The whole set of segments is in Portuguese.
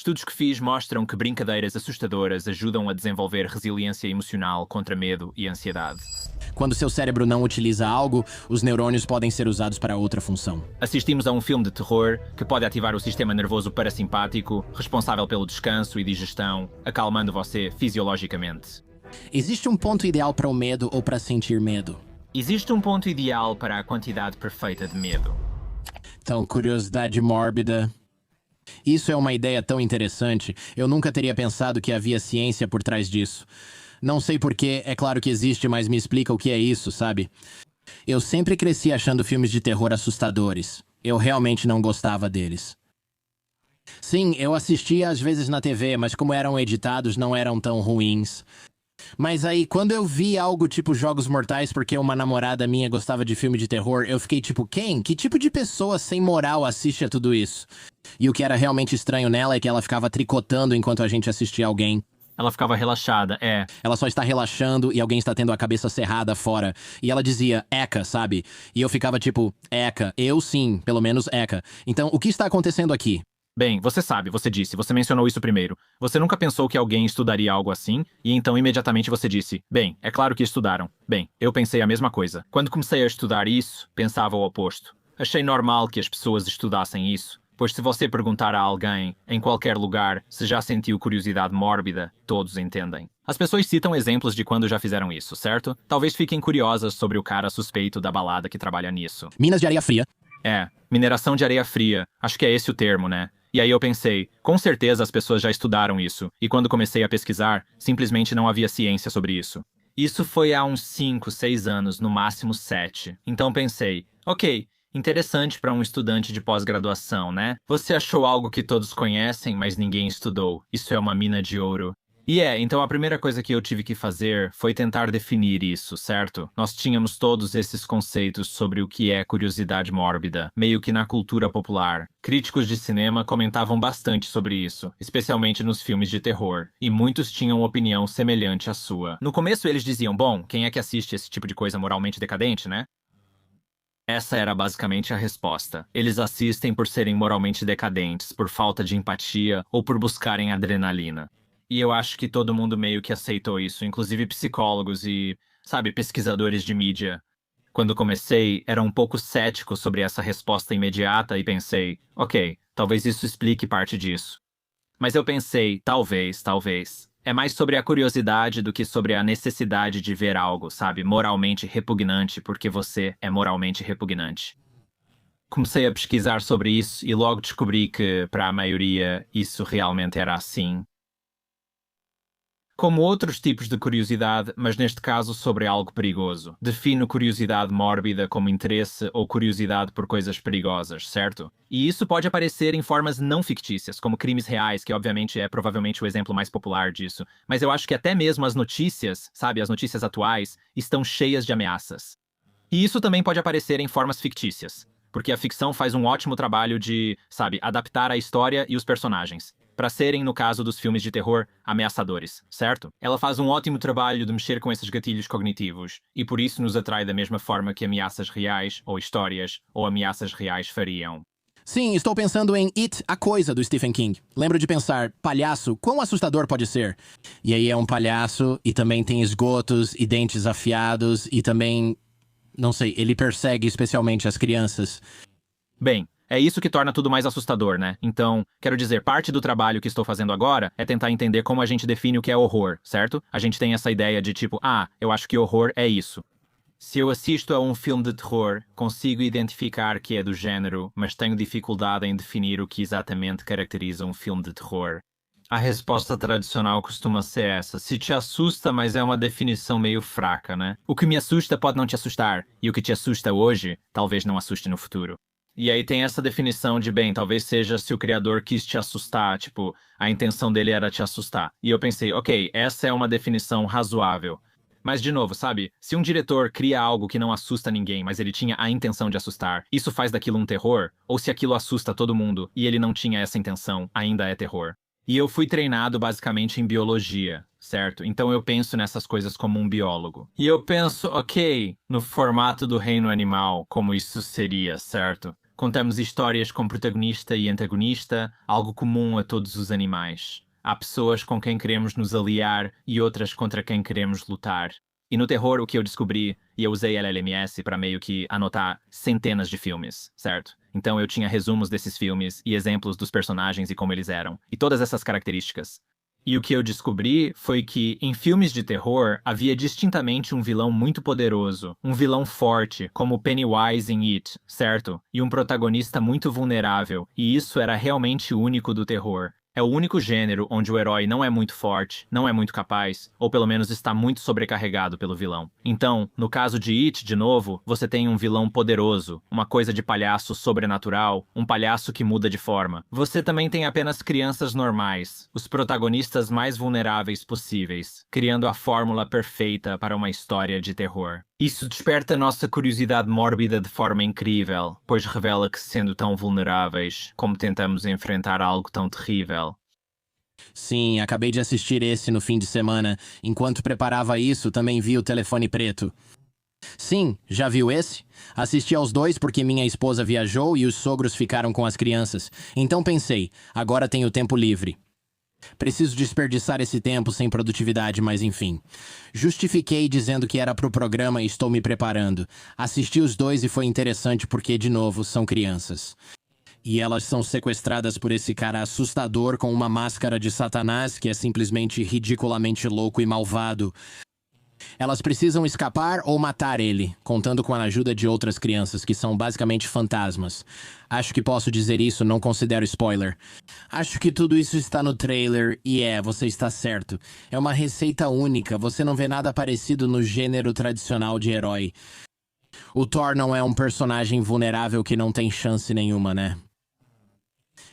Estudos que fiz mostram que brincadeiras assustadoras ajudam a desenvolver resiliência emocional contra medo e ansiedade. Quando seu cérebro não utiliza algo, os neurônios podem ser usados para outra função. Assistimos a um filme de terror que pode ativar o sistema nervoso parasimpático, responsável pelo descanso e digestão, acalmando você fisiologicamente. Existe um ponto ideal para o medo ou para sentir medo? Existe um ponto ideal para a quantidade perfeita de medo. Então, curiosidade mórbida. Isso é uma ideia tão interessante. Eu nunca teria pensado que havia ciência por trás disso. Não sei porquê, é claro que existe, mas me explica o que é isso, sabe? Eu sempre cresci achando filmes de terror assustadores. Eu realmente não gostava deles. Sim, eu assistia às vezes na TV, mas como eram editados, não eram tão ruins. Mas aí, quando eu vi algo tipo Jogos Mortais, porque uma namorada minha gostava de filme de terror, eu fiquei tipo, quem? Que tipo de pessoa sem moral assiste a tudo isso? E o que era realmente estranho nela é que ela ficava tricotando enquanto a gente assistia alguém. Ela ficava relaxada, Ela só está relaxando e alguém está tendo a cabeça cerrada fora. E ela dizia, Eca, sabe? E eu ficava tipo, Eca, eu sim, pelo menos Eca. Então, o que está acontecendo aqui? Bem, você sabe, você disse, você mencionou isso primeiro. Você nunca pensou que alguém estudaria algo assim, e então imediatamente você disse, bem, é claro que estudaram. Bem, eu pensei a mesma coisa. Quando comecei a estudar isso, pensava o oposto. Achei normal que as pessoas estudassem isso, pois se você perguntar a alguém, em qualquer lugar, se já sentiu curiosidade mórbida, todos entendem. As pessoas citam exemplos de quando já fizeram isso, certo? Talvez fiquem curiosas sobre o cara suspeito da balada que trabalha nisso. Minas de areia fria. Mineração de areia fria. Acho que é esse o termo, né? E aí eu pensei, com certeza as pessoas já estudaram isso, e quando comecei a pesquisar, simplesmente não havia ciência sobre isso. Isso foi há uns 5, 6 anos, no máximo 7. Então pensei, ok, interessante para um estudante de pós-graduação, né? Você achou algo que todos conhecem, mas ninguém estudou. Isso é uma mina de ouro. Então a primeira coisa que eu tive que fazer foi tentar definir isso, certo? Nós tínhamos todos esses conceitos sobre o que é curiosidade mórbida, meio que na cultura popular. Críticos de cinema comentavam bastante sobre isso, especialmente nos filmes de terror, e muitos tinham opinião semelhante à sua. No começo eles diziam, bom, quem é que assiste esse tipo de coisa moralmente decadente, né? Essa era basicamente a resposta. Eles assistem por serem moralmente decadentes, por falta de empatia ou por buscarem adrenalina. E eu acho que todo mundo meio que aceitou isso, inclusive psicólogos e, sabe, pesquisadores de mídia. Quando comecei, era um pouco cético sobre essa resposta imediata e pensei, ok, talvez isso explique parte disso. Mas eu pensei, talvez. É mais sobre a curiosidade do que sobre a necessidade de ver algo, sabe, moralmente repugnante porque você é moralmente repugnante. Comecei a pesquisar sobre isso e logo descobri que, para a maioria, isso realmente era assim. Como outros tipos de curiosidade, mas neste caso sobre algo perigoso. Defino curiosidade mórbida como interesse ou curiosidade por coisas perigosas, certo? E isso pode aparecer em formas não fictícias, como crimes reais, que obviamente é provavelmente o exemplo mais popular disso. Mas eu acho que até mesmo as notícias, sabe, as notícias atuais, estão cheias de ameaças. E isso também pode aparecer em formas fictícias, porque a ficção faz um ótimo trabalho de, sabe, adaptar a história e os personagens para serem, no caso dos filmes de terror, ameaçadores, certo? Ela faz um ótimo trabalho de mexer com esses gatilhos cognitivos, e por isso nos atrai da mesma forma que ameaças reais, ou histórias, ou ameaças reais fariam. Sim, estou pensando em It, a Coisa, do Stephen King. Lembro de pensar, palhaço, quão assustador pode ser? E aí é um palhaço, e também tem esgotos, e dentes afiados, e também... não sei, ele persegue especialmente as crianças. Bem, é isso que torna tudo mais assustador, né? Então, quero dizer, parte do trabalho que estou fazendo agora é tentar entender como a gente define o que é horror, certo? A gente tem essa ideia de tipo, eu acho que horror é isso. Se eu assisto a um filme de terror, consigo identificar que é do gênero, mas tenho dificuldade em definir o que exatamente caracteriza um filme de terror. A resposta tradicional costuma ser essa. Se te assusta, mas é uma definição meio fraca, né? O que me assusta pode não te assustar, e o que te assusta hoje, talvez não assuste no futuro. E aí tem essa definição de, bem, talvez seja se o criador quis te assustar, tipo, a intenção dele era te assustar. E eu pensei, ok, essa é uma definição razoável. Mas, de novo, sabe, se um diretor cria algo que não assusta ninguém, mas ele tinha a intenção de assustar, isso faz daquilo um terror? Ou se aquilo assusta todo mundo e ele não tinha essa intenção, ainda é terror? E eu fui treinado basicamente em biologia, certo? Então eu penso nessas coisas como um biólogo. E eu penso, ok, no formato do reino animal, como isso seria, certo? Contamos histórias com protagonista e antagonista, algo comum a todos os animais. Há pessoas com quem queremos nos aliar e outras contra quem queremos lutar. E no terror, o que eu descobri, e eu usei LLMS para meio que anotar centenas de filmes, certo? Então eu tinha resumos desses filmes e exemplos dos personagens e como eles eram, e todas essas características. E o que eu descobri foi que, em filmes de terror, havia distintamente um vilão muito poderoso, um vilão forte, como Pennywise em It, certo? E um protagonista muito vulnerável, e isso era realmente único do terror. É o único gênero onde o herói não é muito forte, não é muito capaz, ou pelo menos está muito sobrecarregado pelo vilão. Então, no caso de It, de novo, você tem um vilão poderoso, uma coisa de palhaço sobrenatural, um palhaço que muda de forma. Você também tem apenas crianças normais, os protagonistas mais vulneráveis possíveis, criando a fórmula perfeita para uma história de terror. Isso desperta nossa curiosidade mórbida de forma incrível, pois revela que, sendo tão vulneráveis, como tentamos enfrentar algo tão terrível. Sim, acabei de assistir esse no fim de semana. Enquanto preparava isso, também vi o Telefone Preto. Sim, já viu esse? Assisti aos dois porque minha esposa viajou e os sogros ficaram com as crianças. Então pensei, agora tenho tempo livre. Preciso desperdiçar esse tempo sem produtividade, mas enfim. Justifiquei dizendo que era pro programa e estou me preparando. Assisti os dois e foi interessante porque, de novo, são crianças. E elas são sequestradas por esse cara assustador com uma máscara de Satanás que é simplesmente ridiculamente louco e malvado. Elas precisam escapar ou matar ele, contando com a ajuda de outras crianças, que são basicamente fantasmas. Acho que posso dizer isso, não considero spoiler. Acho que tudo isso está no trailer, e você está certo. É uma receita única, você não vê nada parecido no gênero tradicional de herói. O Thor não é um personagem vulnerável que não tem chance nenhuma, né?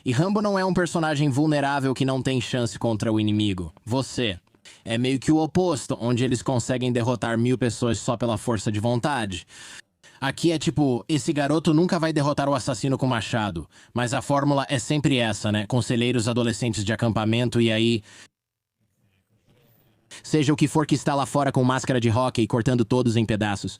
E Rambo não é um personagem vulnerável que não tem chance contra o inimigo. Você. É meio que o oposto, onde eles conseguem derrotar 1000 pessoas só pela força de vontade. Aqui é tipo, esse garoto nunca vai derrotar o assassino com machado. Mas a fórmula é sempre essa, né? Conselheiros adolescentes de acampamento e aí... Seja o que for que está lá fora com máscara de hóquei cortando todos em pedaços.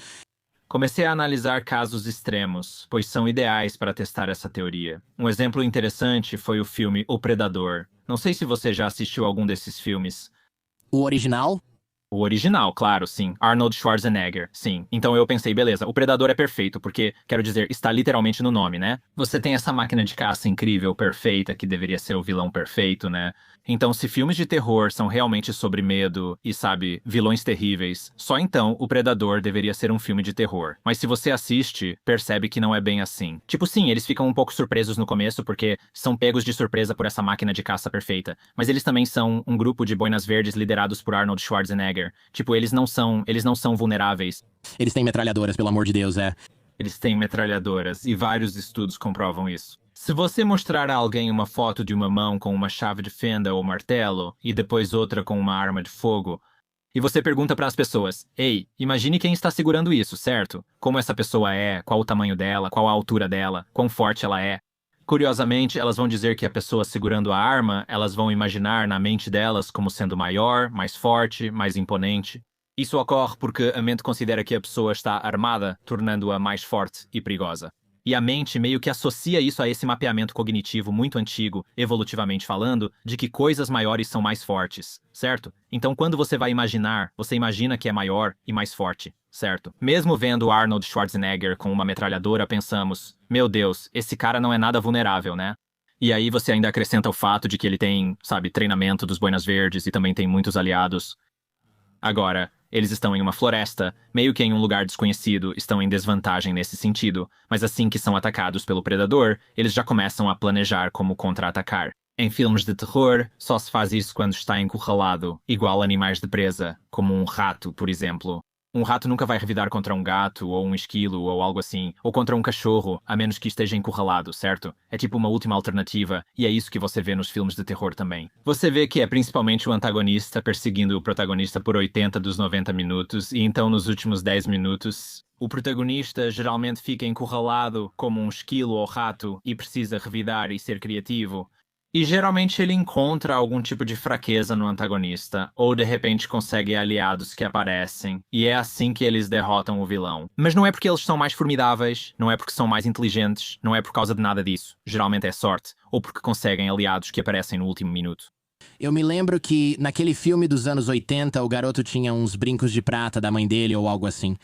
Comecei a analisar casos extremos, pois são ideais para testar essa teoria. Um exemplo interessante foi o filme O Predador. Não sei se você já assistiu algum desses filmes. O original? O original, claro, sim. Arnold Schwarzenegger, sim. Então eu pensei, beleza, o Predador é perfeito, porque, quero dizer, está literalmente no nome, né? Você tem essa máquina de caça incrível, perfeita, que deveria ser o vilão perfeito, né? Então, se filmes de terror são realmente sobre medo e, sabe, vilões terríveis, só então o Predador deveria ser um filme de terror. Mas se você assiste, percebe que não é bem assim. Tipo, sim, eles ficam um pouco surpresos no começo porque são pegos de surpresa por essa máquina de caça perfeita. Mas eles também são um grupo de boinas verdes liderados por Arnold Schwarzenegger. Tipo, eles não são vulneráveis. Eles têm metralhadoras, pelo amor de Deus, Eles têm metralhadoras, e vários estudos comprovam isso. Se você mostrar a alguém uma foto de uma mão com uma chave de fenda ou martelo, e depois outra com uma arma de fogo, e você pergunta para as pessoas, ei, imagine quem está segurando isso, certo? Como essa pessoa é, qual o tamanho dela, qual a altura dela, quão forte ela é. Curiosamente, elas vão dizer que a pessoa segurando a arma, elas vão imaginar na mente delas como sendo maior, mais forte, mais imponente. Isso ocorre porque a mente considera que a pessoa está armada, tornando-a mais forte e perigosa. E a mente meio que associa isso a esse mapeamento cognitivo muito antigo, evolutivamente falando, de que coisas maiores são mais fortes, certo? Então, quando você vai imaginar, você imagina que é maior e mais forte, certo? Mesmo vendo Arnold Schwarzenegger com uma metralhadora, pensamos, meu Deus, esse cara não é nada vulnerável, né? E aí você ainda acrescenta o fato de que ele tem, sabe, treinamento dos Boinas Verdes e também tem muitos aliados. Agora, eles estão em uma floresta, meio que em um lugar desconhecido, estão em desvantagem nesse sentido, mas assim que são atacados pelo predador, eles já começam a planejar como contra-atacar. Em filmes de terror, só se faz isso quando está encurralado, igual animais de presa, como um rato, por exemplo. Um rato nunca vai revidar contra um gato, ou um esquilo, ou algo assim, ou contra um cachorro, a menos que esteja encurralado, certo? É tipo uma última alternativa, e é isso que você vê nos filmes de terror também. Você vê que é principalmente o antagonista perseguindo o protagonista por 80 dos 90 minutos, e então nos últimos 10 minutos, o protagonista geralmente fica encurralado como um esquilo ou rato e precisa revidar e ser criativo. E geralmente ele encontra algum tipo de fraqueza no antagonista, ou de repente consegue aliados que aparecem, e é assim que eles derrotam o vilão. Mas não é porque eles são mais formidáveis, não é porque são mais inteligentes, não é por causa de nada disso. Geralmente é sorte, ou porque conseguem aliados que aparecem no último minuto. Eu me lembro que, naquele filme dos anos 80, o garoto tinha uns brincos de prata da mãe dele ou algo assim.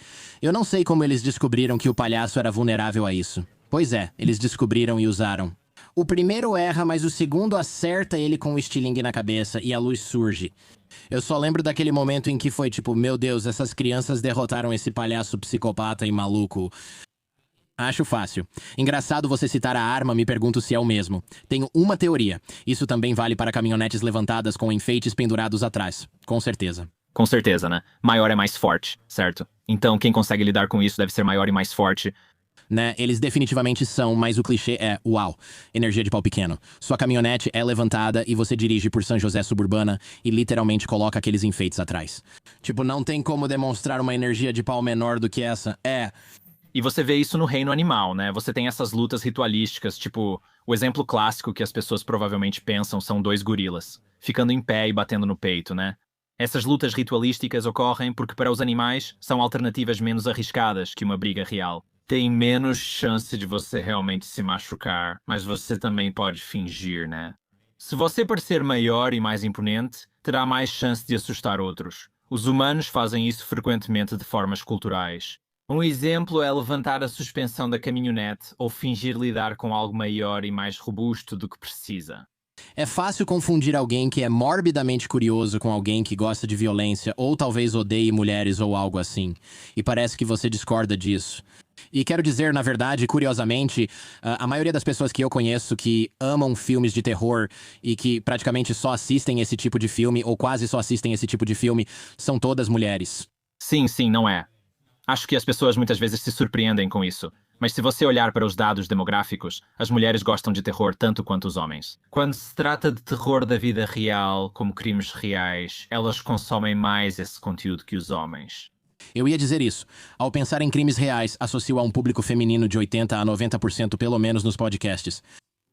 Eu não sei como eles descobriram que o palhaço era vulnerável a isso. Pois é, eles descobriram e usaram. O primeiro erra, mas o segundo acerta ele com o estilingue na cabeça e a luz surge. Eu só lembro daquele momento em que foi tipo, meu Deus, essas crianças derrotaram esse palhaço psicopata e maluco. Acho fácil. Engraçado você citar a arma, me pergunto se é o mesmo. Tenho uma teoria. Isso também vale para caminhonetes levantadas com enfeites pendurados atrás. Com certeza. Com certeza, né? Maior é mais forte, certo? Então quem consegue lidar com isso deve ser maior e mais forte. Né, eles definitivamente são, mas o clichê é, uau, energia de pau pequeno. Sua caminhonete é levantada e você dirige por São José Suburbana e literalmente coloca aqueles enfeites atrás. Tipo, não tem como demonstrar uma energia de pau menor do que essa. E você vê isso no reino animal, né? Você tem essas lutas ritualísticas, tipo, o exemplo clássico que as pessoas provavelmente pensam são dois gorilas, ficando em pé e batendo no peito, né? Essas lutas ritualísticas ocorrem porque para os animais são alternativas menos arriscadas que uma briga real. Tem menos chance de você realmente se machucar, mas você também pode fingir, né? Se você parecer maior e mais imponente, terá mais chance de assustar outros. Os humanos fazem isso frequentemente de formas culturais. Um exemplo é levantar a suspensão da caminhonete ou fingir lidar com algo maior e mais robusto do que precisa. É fácil confundir alguém que é morbidamente curioso com alguém que gosta de violência ou talvez odeie mulheres ou algo assim. E parece que você discorda disso. E quero dizer, na verdade, curiosamente, a maioria das pessoas que eu conheço que amam filmes de terror e que praticamente só assistem esse tipo de filme ou quase só assistem esse tipo de filme são todas mulheres. Sim, não é. Acho que as pessoas muitas vezes se surpreendem com isso. Mas se você olhar para os dados demográficos, as mulheres gostam de terror tanto quanto os homens. Quando se trata de terror da vida real, como crimes reais, elas consomem mais esse conteúdo que os homens. Eu ia dizer isso. Ao pensar em crimes reais, associo a um público feminino de 80 a 90% pelo menos nos podcasts.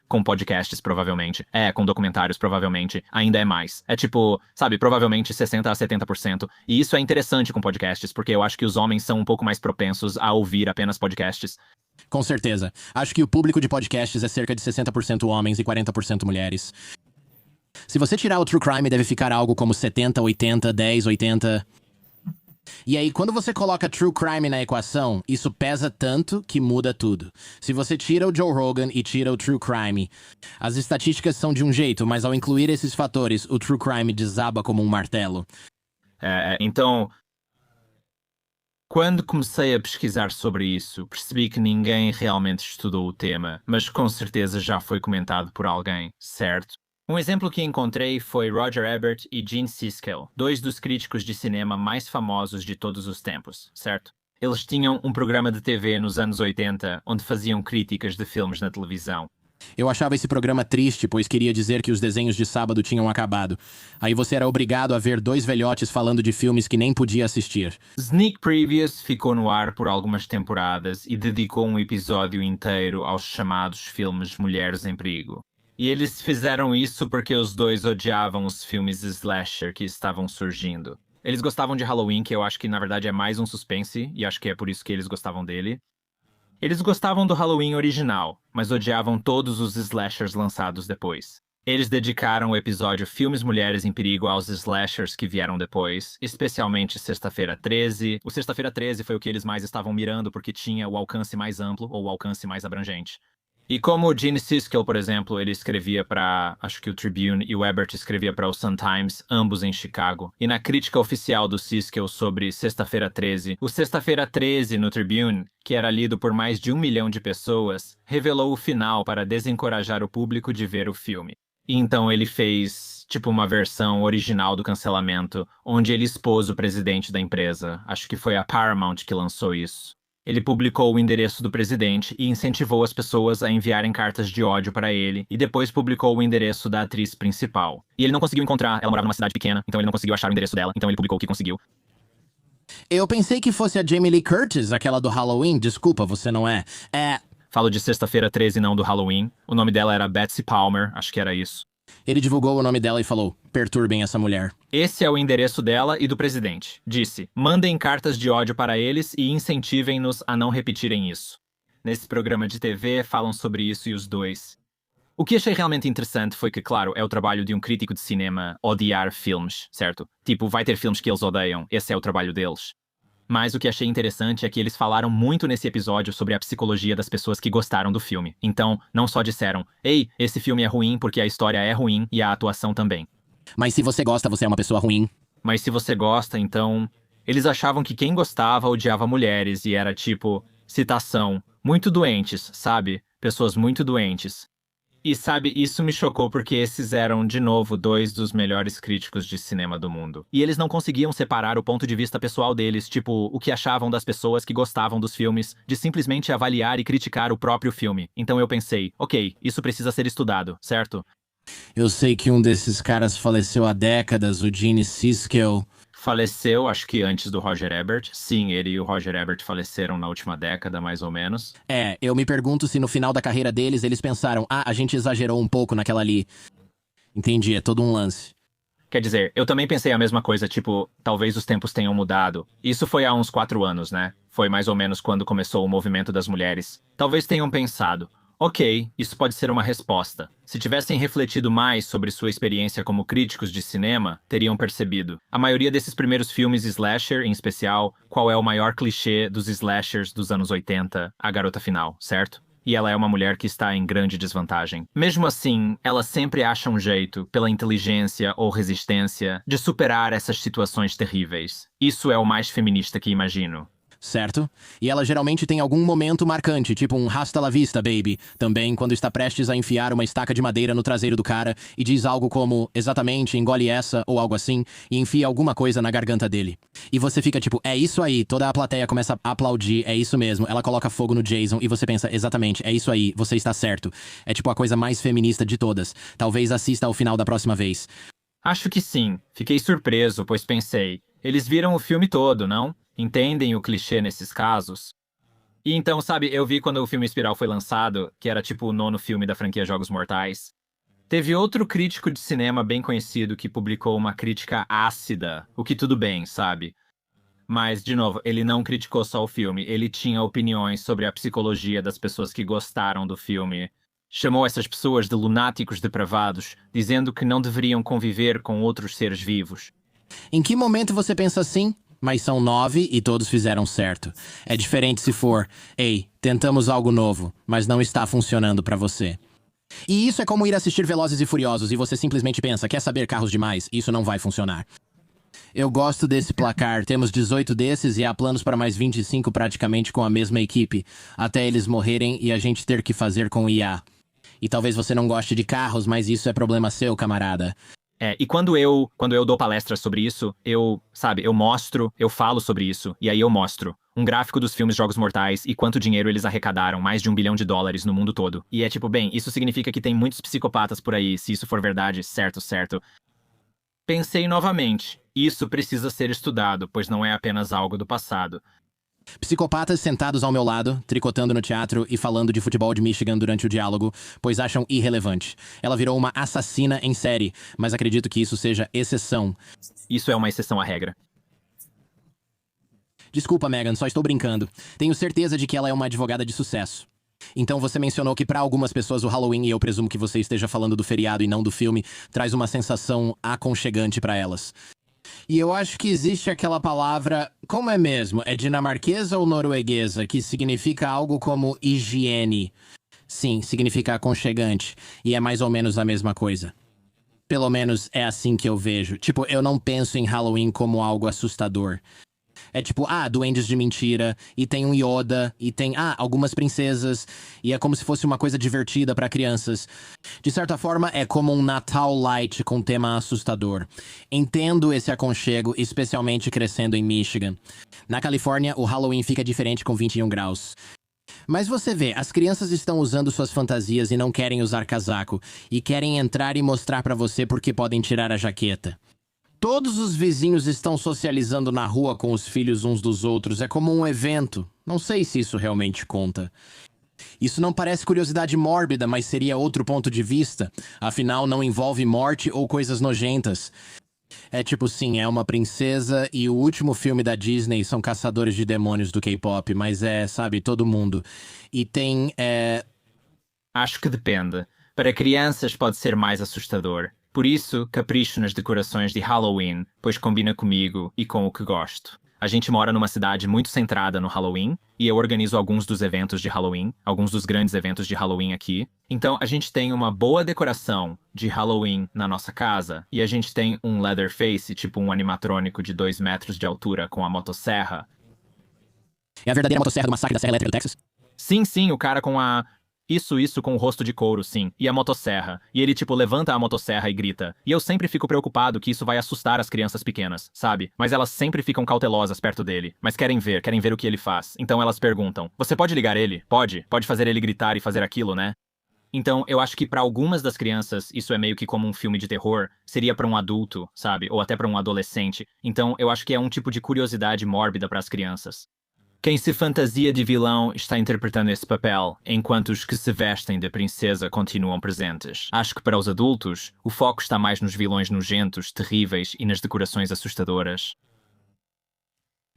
Com podcasts, provavelmente. Com documentários, provavelmente. Ainda é mais. É tipo, sabe, provavelmente 60 a 70%. E isso é interessante com podcasts, porque eu acho que os homens são um pouco mais propensos a ouvir apenas podcasts. Com certeza. Acho que o público de podcasts é cerca de 60% homens e 40% mulheres. Se você tirar o True Crime, deve ficar algo como 70, 80, 10, 80... E aí, quando você coloca True Crime na equação, isso pesa tanto que muda tudo. Se você tira o Joe Rogan e tira o True Crime, as estatísticas são de um jeito, mas ao incluir esses fatores, o True Crime desaba como um martelo. Então, quando comecei a pesquisar sobre isso, percebi que ninguém realmente estudou o tema, mas com certeza já foi comentado por alguém, certo? Um exemplo que encontrei foi Roger Ebert e Gene Siskel, dois dos críticos de cinema mais famosos de todos os tempos, certo? Eles tinham um programa de TV nos anos 80, onde faziam críticas de filmes na televisão. Eu achava esse programa triste, pois queria dizer que os desenhos de sábado tinham acabado. Aí você era obrigado a ver dois velhotes falando de filmes que nem podia assistir. Sneak Previews ficou no ar por algumas temporadas e dedicou um episódio inteiro aos chamados filmes Mulheres em Perigo. E eles fizeram isso porque os dois odiavam os filmes slasher que estavam surgindo. Eles gostavam de Halloween, que eu acho que na verdade é mais um suspense, e acho que é por isso que eles gostavam dele. Eles gostavam do Halloween original, mas odiavam todos os slashers lançados depois. Eles dedicaram o episódio Filmes Mulheres em Perigo aos slashers que vieram depois, especialmente Sexta-feira 13. O Sexta-feira 13 foi o que eles mais estavam mirando porque tinha o alcance mais amplo ou o alcance mais abrangente. E como o Gene Siskel, por exemplo, ele escrevia para, acho que o Tribune, e o Ebert escrevia para o Sun-Times, ambos em Chicago. E na crítica oficial do Siskel sobre Sexta-feira 13, o Sexta-feira 13 no Tribune, que era lido por mais de 1 milhão de pessoas, revelou o final para desencorajar o público de ver o filme. E então ele fez, tipo, uma versão original do cancelamento, onde ele expôs o presidente da empresa. Acho que foi a Paramount que lançou isso. Ele publicou o endereço do presidente e incentivou as pessoas a enviarem cartas de ódio para ele, e depois publicou o endereço da atriz principal. E ele não conseguiu encontrar, ela morava numa cidade pequena, então ele não conseguiu achar o endereço dela, então ele publicou o que conseguiu. Eu pensei que fosse a Jamie Lee Curtis, aquela do Halloween. Desculpa, você não é. Falo de Sexta-feira 13 e não do Halloween. O nome dela era Betsy Palmer, acho que era isso. Ele divulgou o nome dela e falou: perturbem essa mulher. Esse é o endereço dela e do presidente. Disse: mandem cartas de ódio para eles e incentivem-nos a não repetirem isso. Nesse programa de TV falam sobre isso e os dois. O que achei realmente interessante foi que, claro, é o trabalho de um crítico de cinema odiar filmes, certo? Tipo, vai ter filmes que eles odeiam, esse é o trabalho deles. Mas o que achei interessante é que eles falaram muito nesse episódio sobre a psicologia das pessoas que gostaram do filme. Então, não só disseram: ei, esse filme é ruim porque a história é ruim e a atuação também. Mas se você gosta, você é uma pessoa ruim. Mas se você gosta, então... Eles achavam que quem gostava odiava mulheres e era tipo, citação, muito doentes, sabe? Pessoas muito doentes. E sabe, isso me chocou porque esses eram, de novo, dois dos melhores críticos de cinema do mundo. E eles não conseguiam separar o ponto de vista pessoal deles, tipo, o que achavam das pessoas que gostavam dos filmes, de simplesmente avaliar e criticar o próprio filme. Então eu pensei, ok, isso precisa ser estudado, certo? Eu sei que um desses caras faleceu há décadas, o Gene Siskel. Faleceu, acho que antes do Roger Ebert. Sim, ele e o Roger Ebert faleceram na última década, mais ou menos. Eu me pergunto se no final da carreira deles eles pensaram: a gente exagerou um pouco naquela ali. Entendi, é todo um lance. Quer dizer, eu também pensei a mesma coisa, tipo, talvez os tempos tenham mudado. Isso foi há uns 4 anos, né? Foi mais ou menos quando começou o movimento das mulheres. Talvez tenham pensado: ok, isso pode ser uma resposta. Se tivessem refletido mais sobre sua experiência como críticos de cinema, teriam percebido. A maioria desses primeiros filmes slasher, em especial, qual é o maior clichê dos slashers dos anos 80? A garota final, certo? E ela é uma mulher que está em grande desvantagem. Mesmo assim, ela sempre acha um jeito, pela inteligência ou resistência, de superar essas situações terríveis. Isso é o mais feminista que imagino. Certo? E ela geralmente tem algum momento marcante, tipo um hasta la vista, baby. Também quando está prestes a enfiar uma estaca de madeira no traseiro do cara e diz algo como, exatamente, engole essa, ou algo assim, e enfia alguma coisa na garganta dele. E você fica tipo, é isso aí, toda a plateia começa a aplaudir, é isso mesmo, ela coloca fogo no Jason e você pensa, exatamente, é isso aí, você está certo. É tipo a coisa mais feminista de todas. Talvez assista ao final da próxima vez. Acho que sim. Fiquei surpreso, pois pensei, eles viram o filme todo, não? Entendem o clichê nesses casos? E então, sabe, eu vi quando o filme Espiral foi lançado, que era tipo o 9º filme da franquia Jogos Mortais. Teve outro crítico de cinema bem conhecido que publicou uma crítica ácida, o que tudo bem, sabe? Mas, de novo, ele não criticou só o filme, ele tinha opiniões sobre a psicologia das pessoas que gostaram do filme. Chamou essas pessoas de lunáticos depravados, dizendo que não deveriam conviver com outros seres vivos. Em que momento você pensa assim? Mas são 9 e todos fizeram certo. É diferente se for, ei, tentamos algo novo, mas não está funcionando pra você. E isso é como ir assistir Velozes e Furiosos e você simplesmente pensa, quer saber carros demais? Isso não vai funcionar. Eu gosto desse placar, temos 18 desses e há planos para mais 25 praticamente com a mesma equipe, até eles morrerem e a gente ter que fazer com IA. E talvez você não goste de carros, mas isso é problema seu, camarada. E quando eu dou palestras sobre isso, eu mostro, eu falo sobre isso, e aí eu mostro um gráfico dos filmes Jogos Mortais e quanto dinheiro eles arrecadaram, mais de $1 bilhão no mundo todo. E é tipo, bem, isso significa que tem muitos psicopatas por aí, se isso for verdade, certo, certo. Pensei novamente, isso precisa ser estudado, pois não é apenas algo do passado. Psicopatas sentados ao meu lado, tricotando no teatro e falando de futebol de Michigan durante o diálogo, pois acham irrelevante. Ela virou uma assassina em série, mas acredito que isso seja exceção. Isso é uma exceção à regra. Desculpa, Megan, só estou brincando. Tenho certeza de que ela é uma advogada de sucesso. Então você mencionou que para algumas pessoas o Halloween, e eu presumo que você esteja falando do feriado e não do filme, traz uma sensação aconchegante para elas. E eu acho que existe aquela palavra, como é mesmo? É dinamarquesa ou norueguesa? Que significa algo como higiene. Sim, significa aconchegante. E é mais ou menos a mesma coisa. Pelo menos é assim que eu vejo. Tipo, eu não penso em Halloween como algo assustador. É tipo, duendes de mentira, e tem um Yoda, e tem, algumas princesas, e é como se fosse uma coisa divertida para crianças. De certa forma, é como um Natal light com tema assustador. Entendo esse aconchego, especialmente crescendo em Michigan. Na Califórnia, o Halloween fica diferente com 21 graus. Mas você vê, as crianças estão usando suas fantasias e não querem usar casaco, e querem entrar e mostrar para você porque podem tirar a jaqueta. Todos os vizinhos estão socializando na rua com os filhos uns dos outros. É como um evento. Não sei se isso realmente conta. Isso não parece curiosidade mórbida, mas seria outro ponto de vista. Afinal, não envolve morte ou coisas nojentas. É tipo, sim, é uma princesa e o último filme da Disney são caçadores de demônios do K-pop, mas sabe, todo mundo. E tem, Acho que depende. Para crianças pode ser mais assustador. Por isso, capricho nas decorações de Halloween, pois combina comigo e com o que gosto. A gente mora numa cidade muito centrada no Halloween, e eu organizo alguns dos eventos de Halloween, alguns dos grandes eventos de Halloween aqui. Então, a gente tem uma boa decoração de Halloween na nossa casa, e a gente tem um Leatherface, tipo um animatrônico de 2 metros de altura com a motosserra. é a verdadeira motosserra do massacre da Serra Elétrica do Texas. Sim, o cara com a. Isso, com o rosto de couro, sim. E a motosserra. E ele, tipo, levanta a motosserra e grita. E eu sempre fico preocupado que isso vai assustar as crianças pequenas, sabe? Mas elas sempre ficam cautelosas perto dele. Mas querem ver o que ele faz. Então elas perguntam: Você pode ligar ele? Pode? Pode fazer ele gritar e fazer aquilo, né? Então, eu acho que para algumas das crianças, isso é meio que como um filme de terror, seria para um adulto, sabe? Ou até para um adolescente. Então, eu acho que é um tipo de curiosidade mórbida para as crianças. Quem se fantasia de vilão está interpretando esse papel, enquanto os que se vestem de princesa continuam presentes. Acho que para os adultos, o foco está mais nos vilões nojentos, terríveis e nas decorações assustadoras.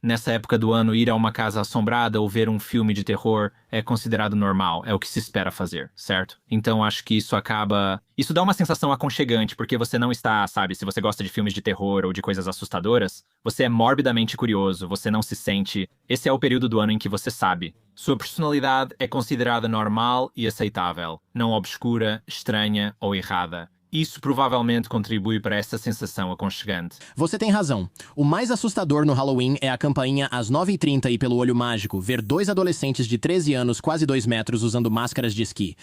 Nessa época do ano, ir a uma casa assombrada ou ver um filme de terror é considerado normal, é o que se espera fazer, certo? Então acho que isso acaba. Isso dá uma sensação aconchegante, porque você não está, sabe, se você gosta de filmes de terror ou de coisas assustadoras, você é morbidamente curioso, você não se sente. Esse é o período do ano em que você sabe. Sua personalidade é considerada normal e aceitável, não obscura, estranha ou errada. Isso provavelmente contribui para essa sensação aconchegante. Você tem razão. O mais assustador no Halloween é a campainha às 9h30 e pelo olho mágico, ver 2 adolescentes de 13 anos, quase 2 metros, usando máscaras de esqui.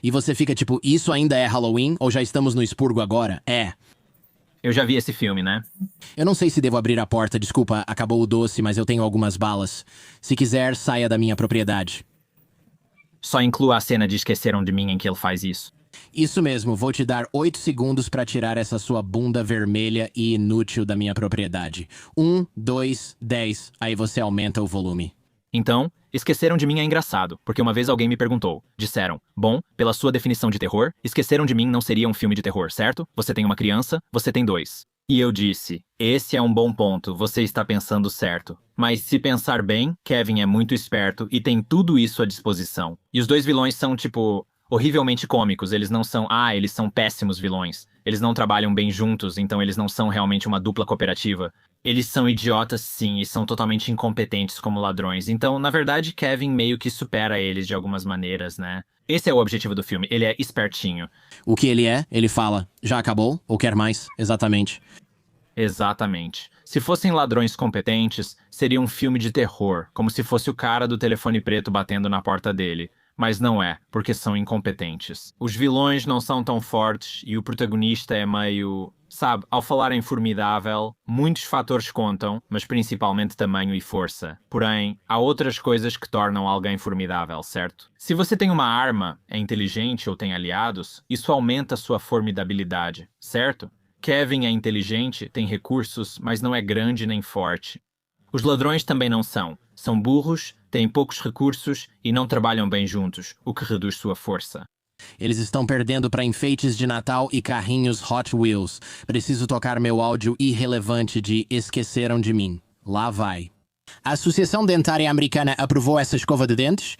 E você fica tipo, isso ainda é Halloween? Ou já estamos no expurgo agora? É. Eu já vi esse filme, né? Eu não sei se devo abrir a porta, desculpa, acabou o doce, mas eu tenho algumas balas. Se quiser, saia da minha propriedade. Só inclua a cena de Esqueceram de Mim em que ele faz isso. Isso mesmo, vou te dar 8 segundos pra tirar essa sua bunda vermelha e inútil da minha propriedade. 1, 2, 10. Aí você aumenta o volume. Então, Esqueceram de Mim é engraçado, porque uma vez alguém me perguntou. Disseram, bom, pela sua definição de terror, Esqueceram de Mim não seria um filme de terror, certo? Você tem uma criança, você tem 2. E eu disse, esse é um bom ponto, você está pensando certo. Mas se pensar bem, Kevin é muito esperto e tem tudo isso à disposição. E os 2 vilões são, tipo, horrivelmente cômicos, eles não são, eles são péssimos vilões. Eles não trabalham bem juntos, então eles não são realmente uma dupla cooperativa. Eles são idiotas sim, e são totalmente incompetentes como ladrões. Então, na verdade, Kevin meio que supera eles de algumas maneiras, né? Esse é o objetivo do filme, ele é espertinho. O que ele é, ele fala, já acabou? Ou quer mais? Exatamente. Exatamente. Se fossem ladrões competentes, seria um filme de terror, como se fosse o cara do telefone preto batendo na porta dele. Mas não é, porque são incompetentes. Os vilões não são tão fortes e o protagonista é meio... Sabe, ao falar em formidável, muitos fatores contam, mas principalmente tamanho e força. Porém, há outras coisas que tornam alguém formidável, certo? Se você tem uma arma, é inteligente ou tem aliados, isso aumenta sua formidabilidade, certo? Kevin é inteligente, tem recursos, mas não é grande nem forte. Os ladrões também não são. São burros, têm poucos recursos e não trabalham bem juntos, o que reduz sua força. Eles estão perdendo para enfeites de Natal e carrinhos Hot Wheels. Preciso tocar meu áudio irrelevante de Esqueceram de Mim. Lá vai. A Associação Dentária Americana aprovou essa escova de dentes?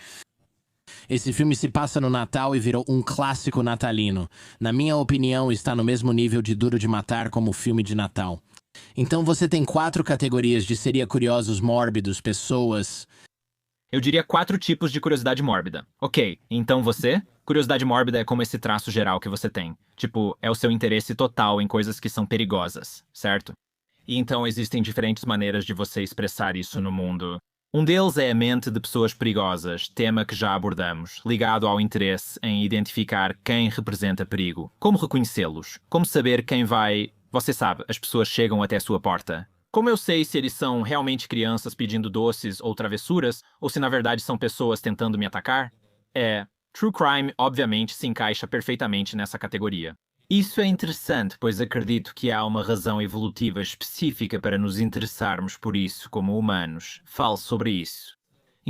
Esse filme se passa no Natal e virou um clássico natalino. Na minha opinião, está no mesmo nível de Duro de Matar como o filme de Natal. Então você tem 4 categorias de seria curiosos mórbidos, pessoas... Eu diria 4 tipos de curiosidade mórbida. Ok, então você? Curiosidade mórbida é como esse traço geral que você tem. Tipo, é o seu interesse total em coisas que são perigosas, certo? E então existem diferentes maneiras de você expressar isso no mundo. Um deles é a mente de pessoas perigosas, tema que já abordamos, ligado ao interesse em identificar quem representa perigo. Como reconhecê-los? Como saber quem vai... Você sabe, as pessoas chegam até a sua porta. Como eu sei se eles são realmente crianças pedindo doces ou travessuras, ou se na verdade são pessoas tentando me atacar? True Crime obviamente se encaixa perfeitamente nessa categoria. Isso é interessante, pois acredito que há uma razão evolutiva específica para nos interessarmos por isso como humanos. Fale sobre isso.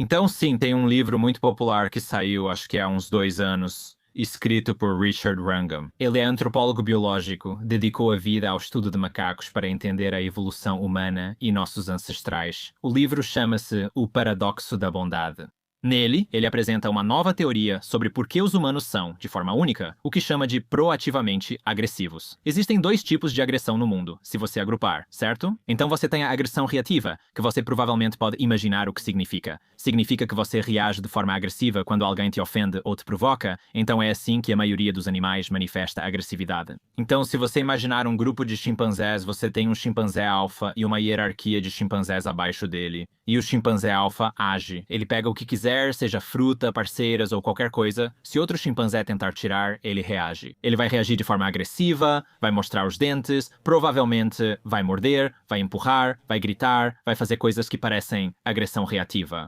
Então, sim, tem um livro muito popular que saiu, acho que há uns 2 anos, escrito por Richard Wrangham. Ele é antropólogo biológico, dedicou a vida ao estudo de macacos para entender a evolução humana e nossos ancestrais. O livro chama-se O Paradoxo da Bondade. Nele, ele apresenta uma nova teoria sobre por que os humanos são, de forma única, o que chama de proativamente agressivos. Existem 2 tipos de agressão no mundo, se você agrupar, certo? Então você tem a agressão reativa, que você provavelmente pode imaginar o que significa. Significa que você reage de forma agressiva quando alguém te ofende ou te provoca, então é assim que a maioria dos animais manifesta agressividade. Então, se você imaginar um grupo de chimpanzés, você tem um chimpanzé alfa e uma hierarquia de chimpanzés abaixo dele. E o chimpanzé alfa age. Ele pega o que quiser, seja fruta, parceiras ou qualquer coisa. Se outro chimpanzé tentar tirar, ele reage. Ele vai reagir de forma agressiva, vai mostrar os dentes, provavelmente vai morder, vai empurrar, vai gritar, vai fazer coisas que parecem agressão reativa.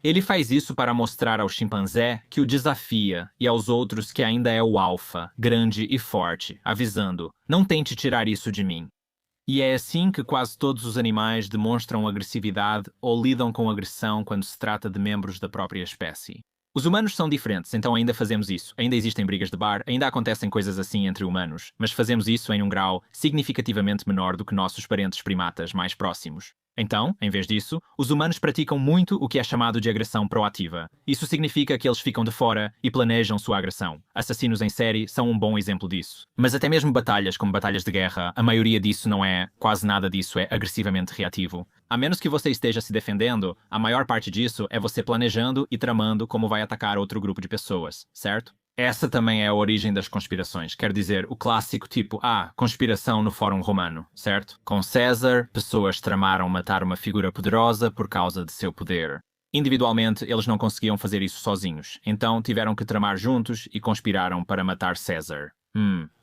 Ele faz isso para mostrar ao chimpanzé que o desafia e aos outros que ainda é o alfa, grande e forte, avisando: não tente tirar isso de mim. E é assim que quase todos os animais demonstram agressividade ou lidam com agressão quando se trata de membros da própria espécie. Os humanos são diferentes, então ainda fazemos isso. Ainda existem brigas de bar, ainda acontecem coisas assim entre humanos, mas fazemos isso em um grau significativamente menor do que nossos parentes primatas mais próximos. Então, em vez disso, os humanos praticam muito o que é chamado de agressão proativa. Isso significa que eles ficam de fora e planejam sua agressão. Assassinos em série são um bom exemplo disso. Mas até mesmo batalhas como batalhas de guerra, a maioria disso não é, quase nada disso é agressivamente reativo. A menos que você esteja se defendendo, a maior parte disso é você planejando e tramando como vai atacar outro grupo de pessoas, certo? Essa também é a origem das conspirações, quer dizer, o clássico tipo, conspiração no Fórum Romano, certo? Com César, pessoas tramaram matar uma figura poderosa por causa de seu poder. Individualmente, eles não conseguiam fazer isso sozinhos, então tiveram que tramar juntos e conspiraram para matar César.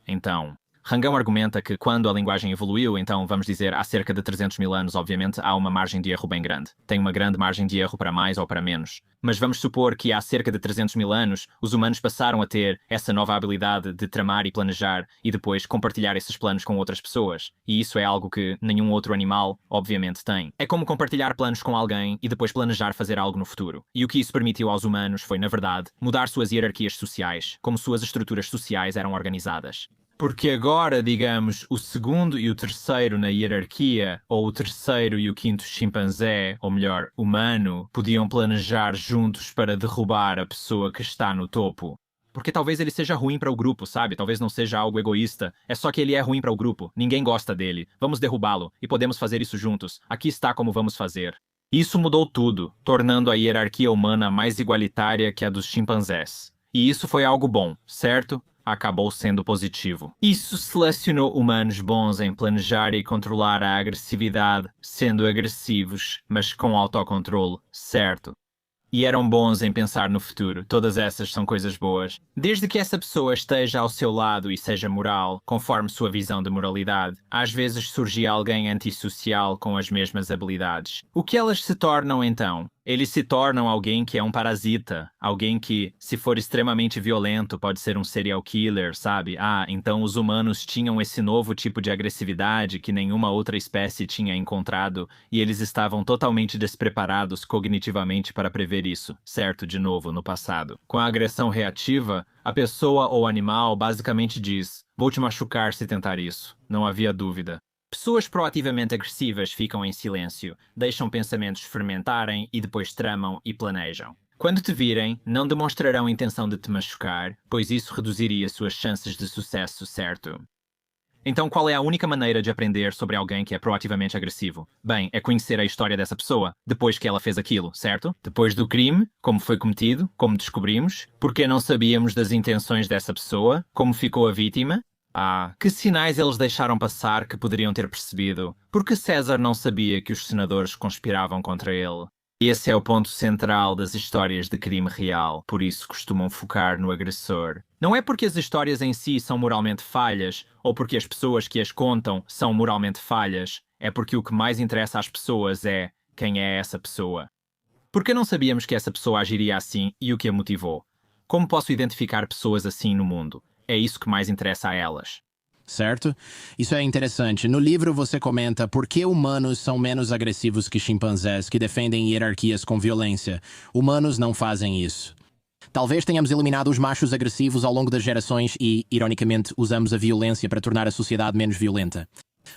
Então... Rangão argumenta que quando a linguagem evoluiu, então vamos dizer há cerca de 300 mil anos, obviamente, há uma margem de erro bem grande. Tem uma grande margem de erro para mais ou para menos. Mas vamos supor que há cerca de 300 mil anos, os humanos passaram a ter essa nova habilidade de tramar e planejar e depois compartilhar esses planos com outras pessoas. E isso é algo que nenhum outro animal, obviamente, tem. É como compartilhar planos com alguém e depois planejar fazer algo no futuro. E o que isso permitiu aos humanos foi, na verdade, mudar suas hierarquias sociais, como suas estruturas sociais eram organizadas. Porque agora, digamos, o segundo e o terceiro na hierarquia, ou o terceiro e o quinto chimpanzé, ou melhor, humano, podiam planejar juntos para derrubar a pessoa que está no topo. Porque talvez ele seja ruim para o grupo, sabe? Talvez não seja algo egoísta. É só que ele é ruim para o grupo. Ninguém gosta dele. Vamos derrubá-lo. E podemos fazer isso juntos. Aqui está como vamos fazer. Isso mudou tudo, tornando a hierarquia humana mais igualitária que a dos chimpanzés. E isso foi algo bom, certo? Acabou sendo positivo. Isso selecionou humanos bons em planejar e controlar a agressividade, sendo agressivos, mas com autocontrole, certo? E eram bons em pensar no futuro. Todas essas são coisas boas. Desde que essa pessoa esteja ao seu lado e seja moral, conforme sua visão de moralidade, às vezes surge alguém antissocial com as mesmas habilidades. O que elas se tornam então? Eles se tornam alguém que é um parasita, alguém que, se for extremamente violento, pode ser um serial killer, sabe? Então os humanos tinham esse novo tipo de agressividade que nenhuma outra espécie tinha encontrado e eles estavam totalmente despreparados cognitivamente para prever isso, certo? De novo, no passado. Com a agressão reativa, a pessoa ou animal basicamente diz: vou te machucar se tentar isso. Não havia dúvida. Pessoas proativamente agressivas ficam em silêncio, deixam pensamentos fermentarem e depois tramam e planejam. Quando te virem, não demonstrarão intenção de te machucar, pois isso reduziria suas chances de sucesso, certo? Então qual é a única maneira de aprender sobre alguém que é proativamente agressivo? Bem, é conhecer a história dessa pessoa, depois que ela fez aquilo, certo? Depois do crime, como foi cometido, como descobrimos, porque não sabíamos das intenções dessa pessoa, como ficou a vítima. Que sinais eles deixaram passar que poderiam ter percebido? Porque César não sabia que os senadores conspiravam contra ele? Esse é o ponto central das histórias de crime real, por isso costumam focar no agressor. Não é porque as histórias em si são moralmente falhas, ou porque as pessoas que as contam são moralmente falhas, é porque o que mais interessa às pessoas é quem é essa pessoa. Porque não sabíamos que essa pessoa agiria assim e o que a motivou? Como posso identificar pessoas assim no mundo? É isso que mais interessa a elas. certo? Isso é interessante. No livro você comenta por que humanos são menos agressivos que chimpanzés que defendem hierarquias com violência. Humanos não fazem isso. Talvez tenhamos eliminado os machos agressivos ao longo das gerações e, ironicamente, usamos a violência para tornar a sociedade menos violenta.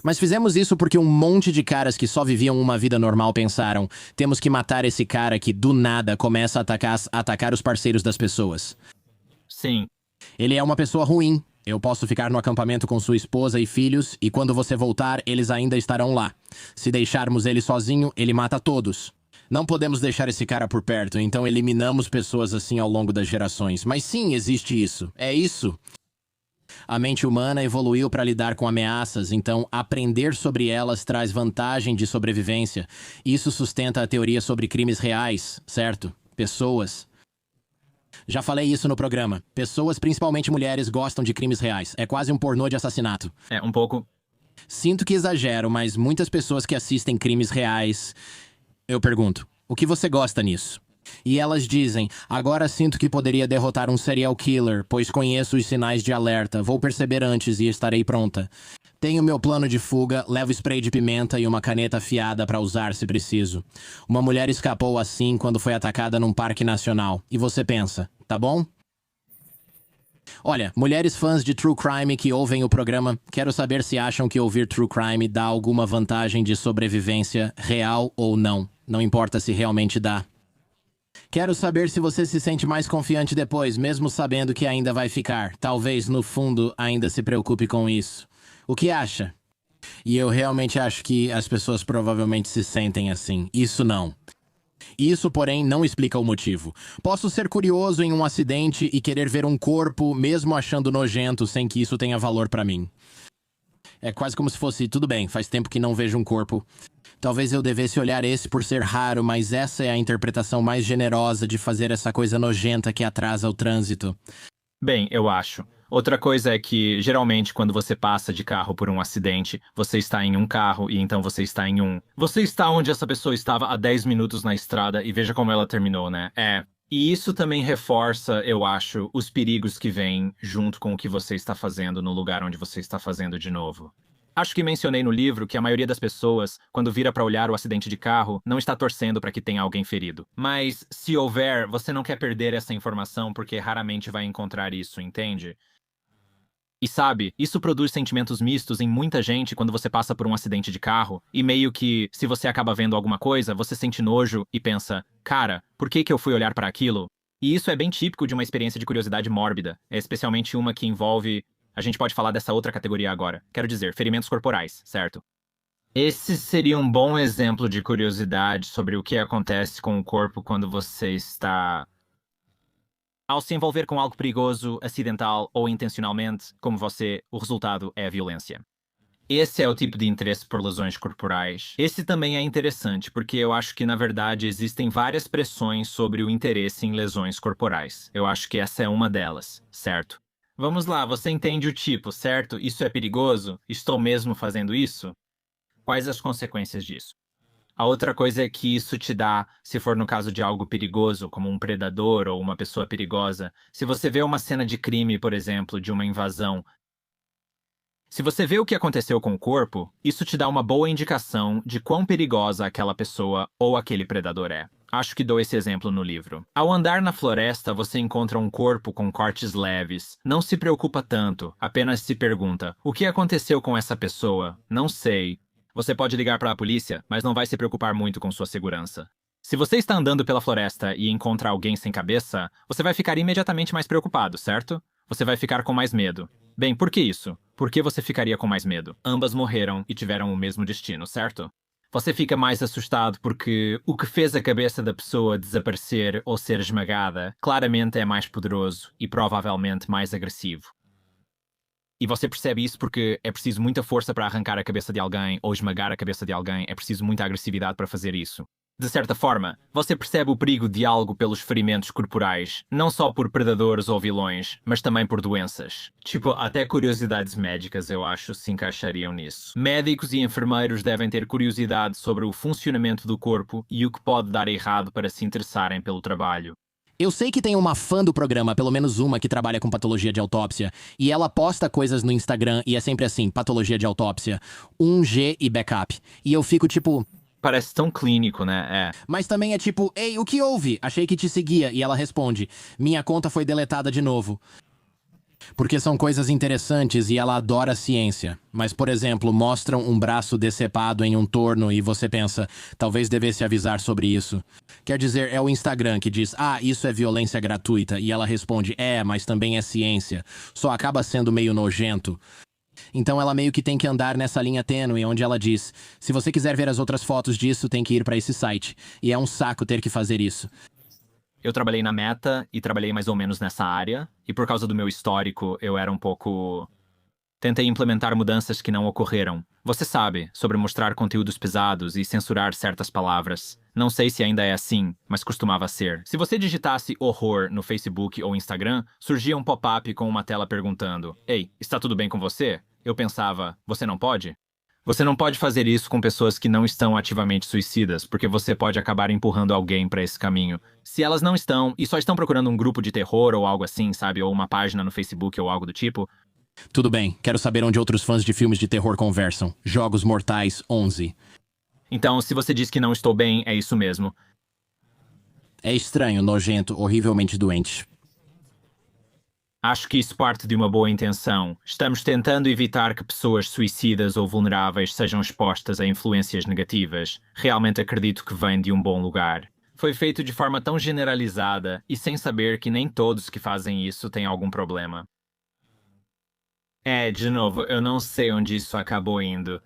Mas fizemos isso porque um monte de caras que só viviam uma vida normal pensaram: temos que matar esse cara que, do nada, começa a atacar os parceiros das pessoas. Sim. Ele é uma pessoa ruim. Eu posso ficar no acampamento com sua esposa e filhos, e quando você voltar, eles ainda estarão lá. Se deixarmos ele sozinho, ele mata todos. Não podemos deixar esse cara por perto, então eliminamos pessoas assim ao longo das gerações. Mas sim, existe isso. É isso. A mente humana evoluiu para lidar com ameaças, então aprender sobre elas traz vantagem de sobrevivência. Isso sustenta a teoria sobre crimes reais, certo? Pessoas. Já falei isso no programa. Pessoas, principalmente mulheres, gostam de crimes reais. É quase um pornô de assassinato. É, um pouco. Sinto que exagero, mas muitas pessoas que assistem crimes reais... Eu pergunto, o que você gosta nisso? E elas dizem, agora sinto que poderia derrotar um serial killer, pois conheço os sinais de alerta, vou perceber antes e estarei pronta. Tenho meu plano de fuga, levo spray de pimenta e uma caneta afiada para usar se preciso. Uma mulher escapou assim quando foi atacada num parque nacional. E você pensa, tá bom? Olha, mulheres fãs de True Crime que ouvem o programa, quero saber se acham que ouvir True Crime dá alguma vantagem de sobrevivência, real ou não. Não importa se realmente dá. Quero saber se você se sente mais confiante depois, mesmo sabendo que ainda vai ficar. Talvez, no fundo, ainda se preocupe com isso. O que acha? E eu realmente acho que as pessoas provavelmente se sentem assim. Isso não. Isso, porém, não explica o motivo. Posso ser curioso em um acidente e querer ver um corpo, mesmo achando nojento, sem que isso tenha valor pra mim. É quase como se fosse, tudo bem, faz tempo que não vejo um corpo. Talvez eu devesse olhar esse por ser raro, mas essa é a interpretação mais generosa de fazer essa coisa nojenta que atrasa o trânsito. Bem, eu acho. Outra coisa é que, geralmente, quando você passa de carro por um acidente, você está em um carro e então você está em um. Você está onde essa pessoa estava há 10 minutos na estrada e veja como ela terminou, né? E isso também reforça, eu acho, os perigos que vêm junto com o que você está fazendo no lugar onde você está fazendo de novo. Acho que mencionei no livro que a maioria das pessoas, quando vira para olhar o acidente de carro, não está torcendo para que tenha alguém ferido. Mas, se houver, você não quer perder essa informação porque raramente vai encontrar isso, entende? E sabe, isso produz sentimentos mistos em muita gente quando você passa por um acidente de carro, e meio que, se você acaba vendo alguma coisa, você sente nojo e pensa, cara, por que eu fui olhar para aquilo? E isso é bem típico de uma experiência de curiosidade mórbida, especialmente uma que envolve... A gente pode falar dessa outra categoria agora. Quero dizer, ferimentos corporais, certo? Esse seria um bom exemplo de curiosidade sobre o que acontece com o corpo quando você está... Ao se envolver com algo perigoso, acidental ou intencionalmente, como você, o resultado é a violência. Esse é o tipo de interesse por lesões corporais. Esse também é interessante, porque eu acho que, na verdade, existem várias pressões sobre o interesse em lesões corporais. Eu acho que essa é uma delas, certo? Vamos lá, você entende o tipo, certo? Isso é perigoso? Estou mesmo fazendo isso? Quais as consequências disso? A outra coisa é que isso te dá, se for no caso de algo perigoso, como um predador ou uma pessoa perigosa, se você vê uma cena de crime, por exemplo, de uma invasão, se você vê o que aconteceu com o corpo, isso te dá uma boa indicação de quão perigosa aquela pessoa ou aquele predador é. Acho que dou esse exemplo no livro. Ao andar na floresta, você encontra um corpo com cortes leves. Não se preocupa tanto, apenas se pergunta: o que aconteceu com essa pessoa? Não sei. Você pode ligar para a polícia, mas não vai se preocupar muito com sua segurança. Se você está andando pela floresta e encontra alguém sem cabeça, você vai ficar imediatamente mais preocupado, certo? Você vai ficar com mais medo. Bem, por que isso? Por que você ficaria com mais medo? Ambas morreram e tiveram o mesmo destino, certo? Você fica mais assustado porque o que fez a cabeça da pessoa desaparecer ou ser esmagada claramente é mais poderoso e provavelmente mais agressivo. E você percebe isso porque é preciso muita força para arrancar a cabeça de alguém ou esmagar a cabeça de alguém, é preciso muita agressividade para fazer isso. De certa forma, você percebe o perigo de algo pelos ferimentos corporais, não só por predadores ou vilões, mas também por doenças. Tipo, até curiosidades médicas eu acho se encaixariam nisso. Médicos e enfermeiros devem ter curiosidade sobre o funcionamento do corpo e o que pode dar errado para se interessarem pelo trabalho. Eu sei que tem uma fã do programa, pelo menos uma, que trabalha com patologia de autópsia, e ela posta coisas no Instagram e é sempre assim, patologia de autópsia, 1G e backup. E eu fico tipo, Parece tão clínico, né? É. mas também é tipo, ei, o que houve? Achei que te seguia. E ela responde, minha conta foi deletada de novo. Porque são coisas interessantes e ela adora ciência. Mas, por exemplo, mostram um braço decepado em um torno e você pensa, talvez devesse avisar sobre isso. Quer dizer, é o Instagram que diz, isso é violência gratuita. E ela responde, mas também é ciência. Só acaba sendo meio nojento. Então ela meio que tem que andar nessa linha tênue onde ela diz, se você quiser ver as outras fotos disso, tem que ir pra esse site. E é um saco ter que fazer isso. Eu trabalhei na Meta e trabalhei mais ou menos nessa área, e por causa do meu histórico, eu era um pouco... Tentei implementar mudanças que não ocorreram. Você sabe, sobre mostrar conteúdos pesados e censurar certas palavras. Não sei se ainda é assim, mas costumava ser. Se você digitasse horror no Facebook ou Instagram, surgia um pop-up com uma tela perguntando: Ei, está tudo bem com você? Eu pensava, você não pode? Você não pode fazer isso com pessoas que não estão ativamente suicidas, porque você pode acabar empurrando alguém para esse caminho. Se elas não estão e só estão procurando um grupo de terror ou algo assim, sabe, ou uma página no Facebook ou algo do tipo, Tudo bem, quero saber onde outros fãs de filmes de terror conversam. Jogos Mortais 11. então se você diz que não estou bem, é isso mesmo. É estranho, nojento, horrivelmente doente. Acho que isso parte de uma boa intenção. Estamos tentando evitar que pessoas suicidas ou vulneráveis sejam expostas a influências negativas. Realmente acredito que vem de um bom lugar. Foi feito de forma tão generalizada e sem saber que nem todos que fazem isso têm algum problema. De novo, eu não sei onde isso acabou indo.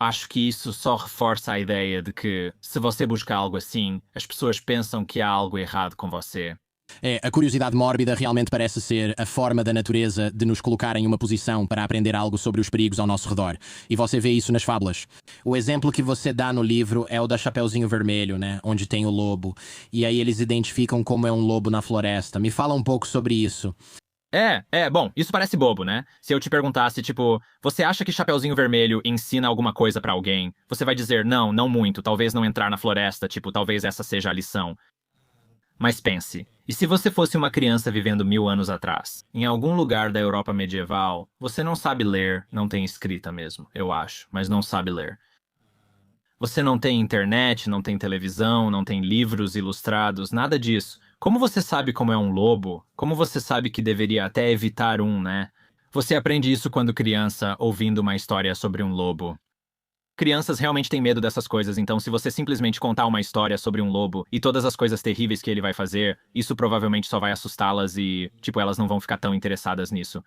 Acho que isso só reforça a ideia de que, se você busca algo assim, as pessoas pensam que há algo errado com você. A curiosidade mórbida realmente parece ser a forma da natureza de nos colocar em uma posição para aprender algo sobre os perigos ao nosso redor. E você vê isso nas fábulas. O exemplo que você dá no livro é o da Chapeuzinho Vermelho, né? Onde tem o lobo. E aí eles identificam como é um lobo na floresta. Me fala um pouco sobre isso. Bom, isso parece bobo, né? Se eu te perguntasse, tipo, você acha que Chapeuzinho Vermelho ensina alguma coisa pra alguém? Você vai dizer, não muito, talvez não entrar na floresta, tipo, talvez essa seja a lição. Mas pense, e se você fosse uma criança vivendo 1000 anos atrás? Em algum lugar da Europa medieval, você não sabe ler, não tem escrita mesmo, eu acho, mas não sabe ler. Você não tem internet, não tem televisão, não tem livros ilustrados, nada disso. Como você sabe como é um lobo? Como você sabe que deveria até evitar um, né? Você aprende isso quando criança, ouvindo uma história sobre um lobo. Crianças realmente têm medo dessas coisas, então se você simplesmente contar uma história sobre um lobo e todas as coisas terríveis que ele vai fazer, isso provavelmente só vai assustá-las e, tipo, elas não vão ficar tão interessadas nisso.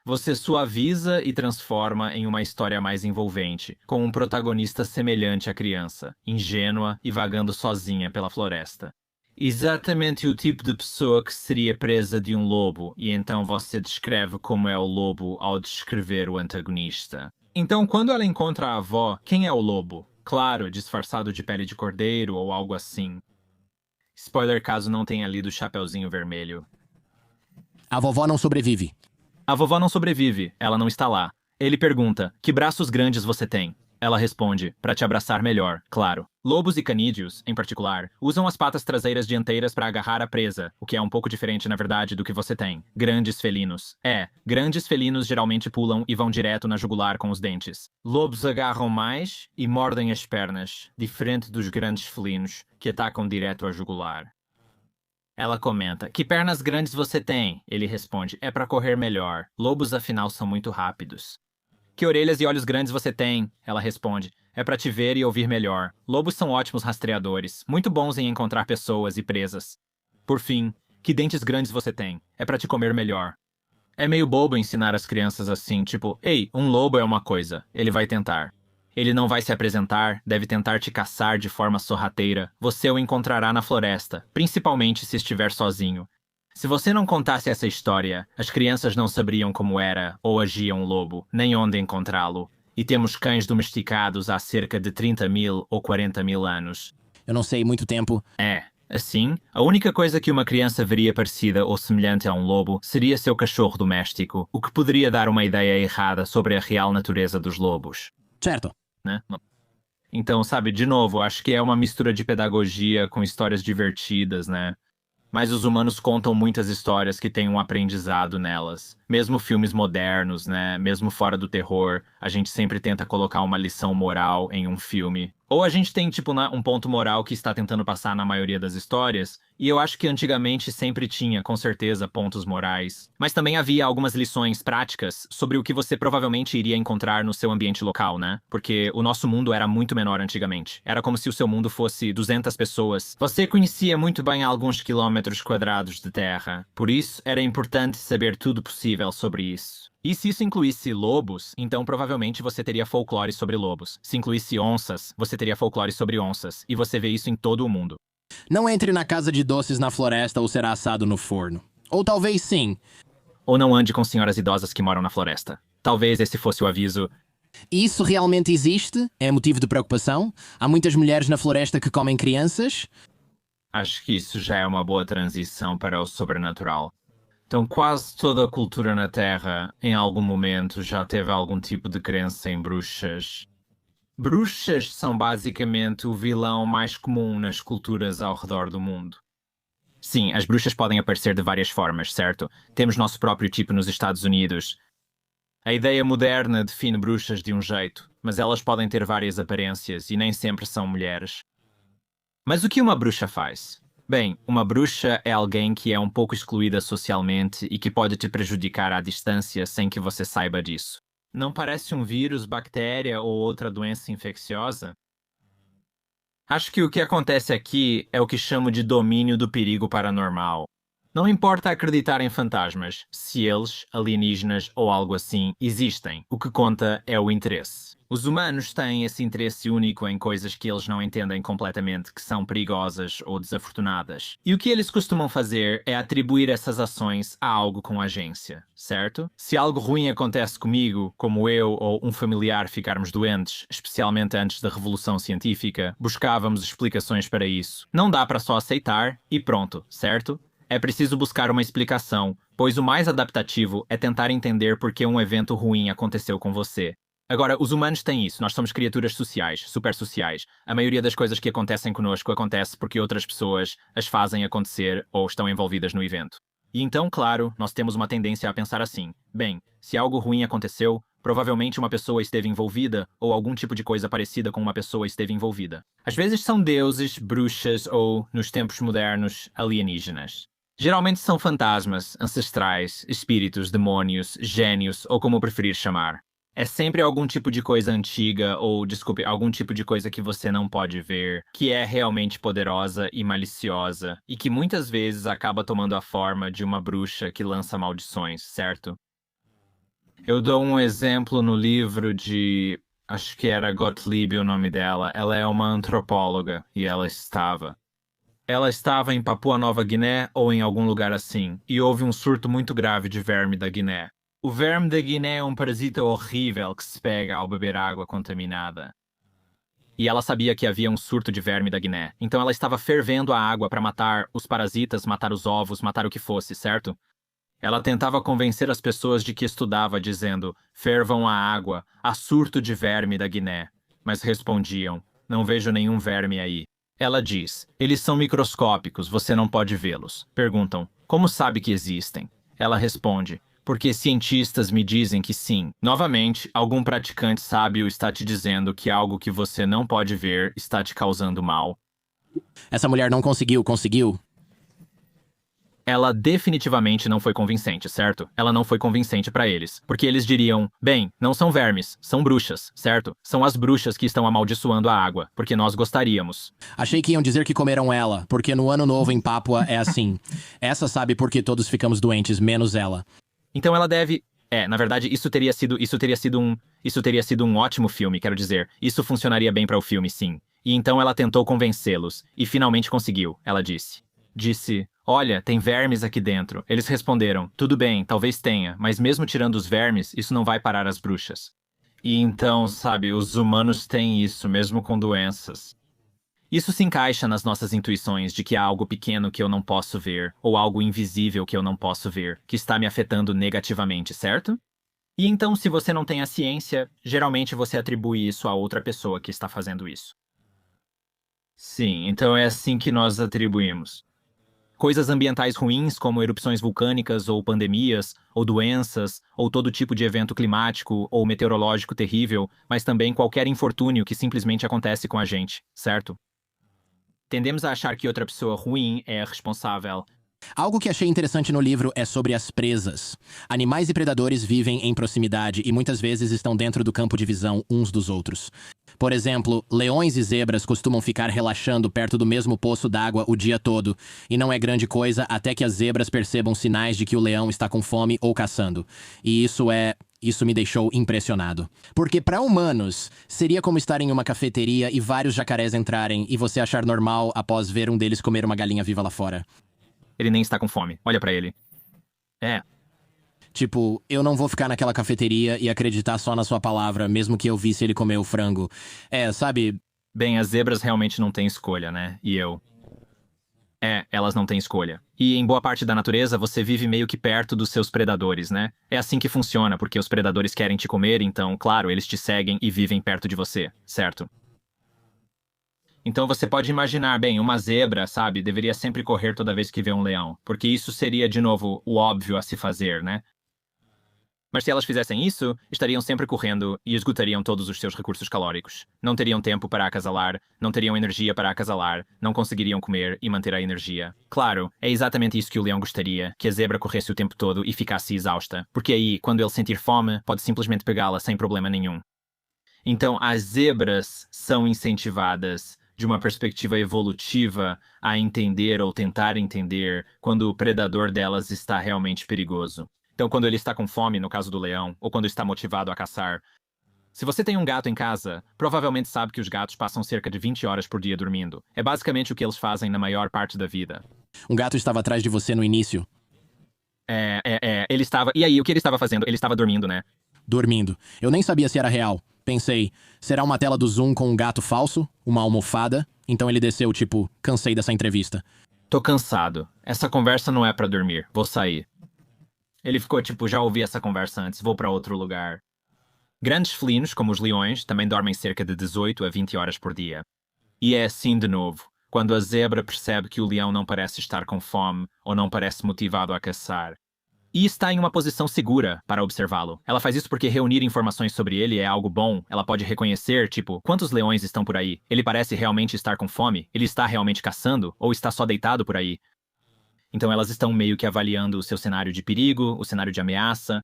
Você suaviza e transforma em uma história mais envolvente, com um protagonista semelhante à criança, ingênua e vagando sozinha pela floresta. Exatamente o tipo de pessoa que seria presa de um lobo, e então você descreve como é o lobo ao descrever o antagonista. Então, quando ela encontra a avó, quem é o lobo? Claro, disfarçado de pele de cordeiro ou algo assim. Spoiler caso não tenha lido Chapeuzinho Vermelho. A vovó não sobrevive. A vovó não sobrevive, ela não está lá. Ele pergunta, que braços grandes você tem? Ela responde, para te abraçar melhor, claro. Lobos e canídeos, em particular, usam as patas traseiras dianteiras para agarrar a presa, o que é um pouco diferente, na verdade, do que você tem. Grandes felinos. Grandes felinos geralmente pulam e vão direto na jugular com os dentes. Lobos agarram mais e mordem as pernas, diferente dos grandes felinos, que atacam direto à jugular. Ela comenta, que pernas grandes você tem? Ele responde, é para correr melhor. Lobos, afinal, são muito rápidos. Que orelhas e olhos grandes você tem? Ela responde. É para te ver e ouvir melhor. Lobos são ótimos rastreadores, muito bons em encontrar pessoas e presas. Por fim, que dentes grandes você tem? É para te comer melhor. É meio bobo ensinar as crianças assim, tipo, ei, um lobo é uma coisa, ele vai tentar. Ele não vai se apresentar, deve tentar te caçar de forma sorrateira. Você o encontrará na floresta, principalmente se estiver sozinho. Se você não contasse essa história, as crianças não saberiam como era ou agia um lobo, nem onde encontrá-lo. E temos cães domesticados há cerca de 30.000 ou 40.000 anos. Eu não sei, muito tempo. Assim, a única coisa que uma criança veria parecida ou semelhante a um lobo seria seu cachorro doméstico, o que poderia dar uma ideia errada sobre a real natureza dos lobos. Certo. Né? Então, sabe, de novo, acho que é uma mistura de pedagogia com histórias divertidas, né? Mas os humanos contam muitas histórias que têm um aprendizado nelas. Mesmo filmes modernos, né? Mesmo fora do terror, a gente sempre tenta colocar uma lição moral em um filme. Ou a gente tem, tipo, um ponto moral que está tentando passar na maioria das histórias. E eu acho que antigamente sempre tinha, com certeza, pontos morais. Mas também havia algumas lições práticas sobre o que você provavelmente iria encontrar no seu ambiente local, né? Porque o nosso mundo era muito menor antigamente. Era como se o seu mundo fosse 200 pessoas. Você conhecia muito bem alguns quilômetros quadrados de terra. Por isso, era importante saber tudo possível sobre isso. E se isso incluísse lobos, então provavelmente você teria folclore sobre lobos. Se incluísse onças, você teria folclore sobre onças. E você vê isso em todo o mundo. Não entre na casa de doces na floresta ou será assado no forno. Ou talvez sim. Ou não ande com senhoras idosas que moram na floresta. Talvez esse fosse o aviso. Isso realmente existe? É motivo de preocupação? Há muitas mulheres na floresta que comem crianças? Acho que isso já é uma boa transição para o sobrenatural. Então, quase toda a cultura na Terra, em algum momento, já teve algum tipo de crença em bruxas. Bruxas são basicamente o vilão mais comum nas culturas ao redor do mundo. Sim, as bruxas podem aparecer de várias formas, certo? Temos nosso próprio tipo nos Estados Unidos. A ideia moderna define bruxas de um jeito, mas elas podem ter várias aparências e nem sempre são mulheres. Mas o que uma bruxa faz? Bem, uma bruxa é alguém que é um pouco excluída socialmente e que pode te prejudicar à distância sem que você saiba disso. Não parece um vírus, bactéria ou outra doença infecciosa? Acho que o que acontece aqui é o que chamo de domínio do perigo paranormal. Não importa acreditar em fantasmas, se eles, alienígenas ou algo assim, existem. O que conta é o interesse. Os humanos têm esse interesse único em coisas que eles não entendem completamente, que são perigosas ou desafortunadas. E o que eles costumam fazer é atribuir essas ações a algo com agência, certo? Se algo ruim acontece comigo, como eu ou um familiar ficarmos doentes, especialmente antes da Revolução Científica, buscávamos explicações para isso. Não dá para só aceitar e pronto, certo? É preciso buscar uma explicação, pois o mais adaptativo é tentar entender por que um evento ruim aconteceu com você. Agora, os humanos têm isso, nós somos criaturas sociais, super sociais. A maioria das coisas que acontecem conosco acontece porque outras pessoas as fazem acontecer ou estão envolvidas no evento. E então, claro, nós temos uma tendência a pensar assim: bem, se algo ruim aconteceu, provavelmente uma pessoa esteve envolvida ou algum tipo de coisa parecida com uma pessoa esteve envolvida. Às vezes são deuses, bruxas ou, nos tempos modernos, alienígenas. Geralmente são fantasmas, ancestrais, espíritos, demônios, gênios ou como preferir chamar. É sempre algum tipo de coisa antiga ou, desculpe, algum tipo de coisa que você não pode ver, que é realmente poderosa e maliciosa e que muitas vezes acaba tomando a forma de uma bruxa que lança maldições, certo? Eu dou um exemplo no livro de, acho que era Gottlieb o nome dela. Ela é uma antropóloga e ela estava em Papua Nova Guiné ou em algum lugar assim, e houve um surto muito grave de verme da Guiné. O verme da Guiné é um parasita horrível que se pega ao beber água contaminada. E ela sabia que havia um surto de verme da Guiné, então ela estava fervendo a água para matar os parasitas, matar os ovos, matar o que fosse, certo? Ela tentava convencer as pessoas de que estudava, dizendo: fervam a água, há surto de verme da Guiné. Mas respondiam: não vejo nenhum verme aí. Ela diz: eles são microscópicos, você não pode vê-los. Perguntam: como sabe que existem? Ela responde: porque cientistas me dizem que sim. Novamente, algum praticante sábio está te dizendo que algo que você não pode ver está te causando mal. Essa mulher não conseguiu? Ela definitivamente não foi convincente, certo? Ela não foi convincente para eles, porque eles diriam: bem, não são vermes, são bruxas, certo? São as bruxas que estão amaldiçoando a água, porque nós gostaríamos. Achei que iam dizer que comeram ela, porque no ano novo em Papua é assim. Essa sabe por que todos ficamos doentes, menos ela. Então ela deve. Na verdade, isso teria sido um ótimo filme, quero dizer. Isso funcionaria bem para o filme, sim. E então ela tentou convencê-los, e finalmente conseguiu, ela disse. Disse: olha, tem vermes aqui dentro. Eles responderam: tudo bem, talvez tenha, mas mesmo tirando os vermes, isso não vai parar as bruxas. E então, sabe, os humanos têm isso, mesmo com doenças. Isso se encaixa nas nossas intuições de que há algo pequeno que eu não posso ver, ou algo invisível que eu não posso ver, que está me afetando negativamente, certo? E então, se você não tem a ciência, geralmente você atribui isso a outra pessoa que está fazendo isso. Sim, então é assim que nós atribuímos. Coisas ambientais ruins, como erupções vulcânicas ou pandemias, ou doenças, ou todo tipo de evento climático ou meteorológico terrível, mas também qualquer infortúnio que simplesmente acontece com a gente, certo? Tendemos a achar que outra pessoa ruim é a responsável. Algo que achei interessante no livro é sobre as presas. Animais e predadores vivem em proximidade e muitas vezes estão dentro do campo de visão uns dos outros. Por exemplo, leões e zebras costumam ficar relaxando perto do mesmo poço d'água o dia todo, e não é grande coisa até que as zebras percebam sinais de que o leão está com fome ou caçando. E isso me deixou impressionado. Porque para humanos, seria como estar em uma cafeteria e vários jacarés entrarem e você achar normal após ver um deles comer uma galinha viva lá fora. Ele nem está com fome. Olha pra ele. É, Tipo, eu não vou ficar naquela cafeteria e acreditar só na sua palavra, mesmo que eu visse ele comer o frango. Sabe? bem, as zebras realmente não têm escolha, né? E eu. Elas não têm escolha. E em boa parte da natureza, você vive meio que perto dos seus predadores, né? É assim que funciona, porque os predadores querem te comer, então, claro, eles te seguem e vivem perto de você, certo? Então você pode imaginar, bem, uma zebra, sabe, deveria sempre correr toda vez que vê um leão, porque isso seria, de novo, o óbvio a se fazer, né? Mas se elas fizessem isso, estariam sempre correndo e esgotariam todos os seus recursos calóricos. Não teriam tempo para acasalar, não teriam energia para acasalar, não conseguiriam comer e manter a energia. Claro, é exatamente isso que o leão gostaria, que a zebra corresse o tempo todo e ficasse exausta, porque aí, quando ele sentir fome, pode simplesmente pegá-la sem problema nenhum. Então, as zebras são incentivadas, de uma perspectiva evolutiva, a entender ou tentar entender quando o predador delas está realmente perigoso. Então, quando ele está com fome, no caso do leão, ou quando está motivado a caçar. Se você tem um gato em casa, provavelmente sabe que os gatos passam cerca de 20 horas por dia dormindo. É basicamente o que eles fazem na maior parte da vida. Um gato estava atrás de você no início, Ele estava. E aí, o que ele estava fazendo? Ele estava dormindo, né? dormindo. Eu nem sabia se era real. Pensei, será uma tela do Zoom com um gato falso? Uma almofada? Então ele desceu, tipo, cansei dessa entrevista. Tô cansado. Essa conversa não é pra dormir. Vou sair. Ele ficou tipo, já ouvi essa conversa antes, vou pra outro lugar. Grandes felinos, como os leões, também dormem cerca de 18 a 20 horas por dia. E é assim de novo. Quando a zebra percebe que o leão não parece estar com fome ou não parece motivado a caçar, e está em uma posição segura para observá-lo. Ela faz isso porque reunir informações sobre ele é algo bom. Ela pode reconhecer, tipo, quantos leões estão por aí? Ele parece realmente estar com fome? Ele está realmente caçando? Ou está só deitado por aí? Então elas estão meio que avaliando o seu cenário de perigo, o cenário de ameaça.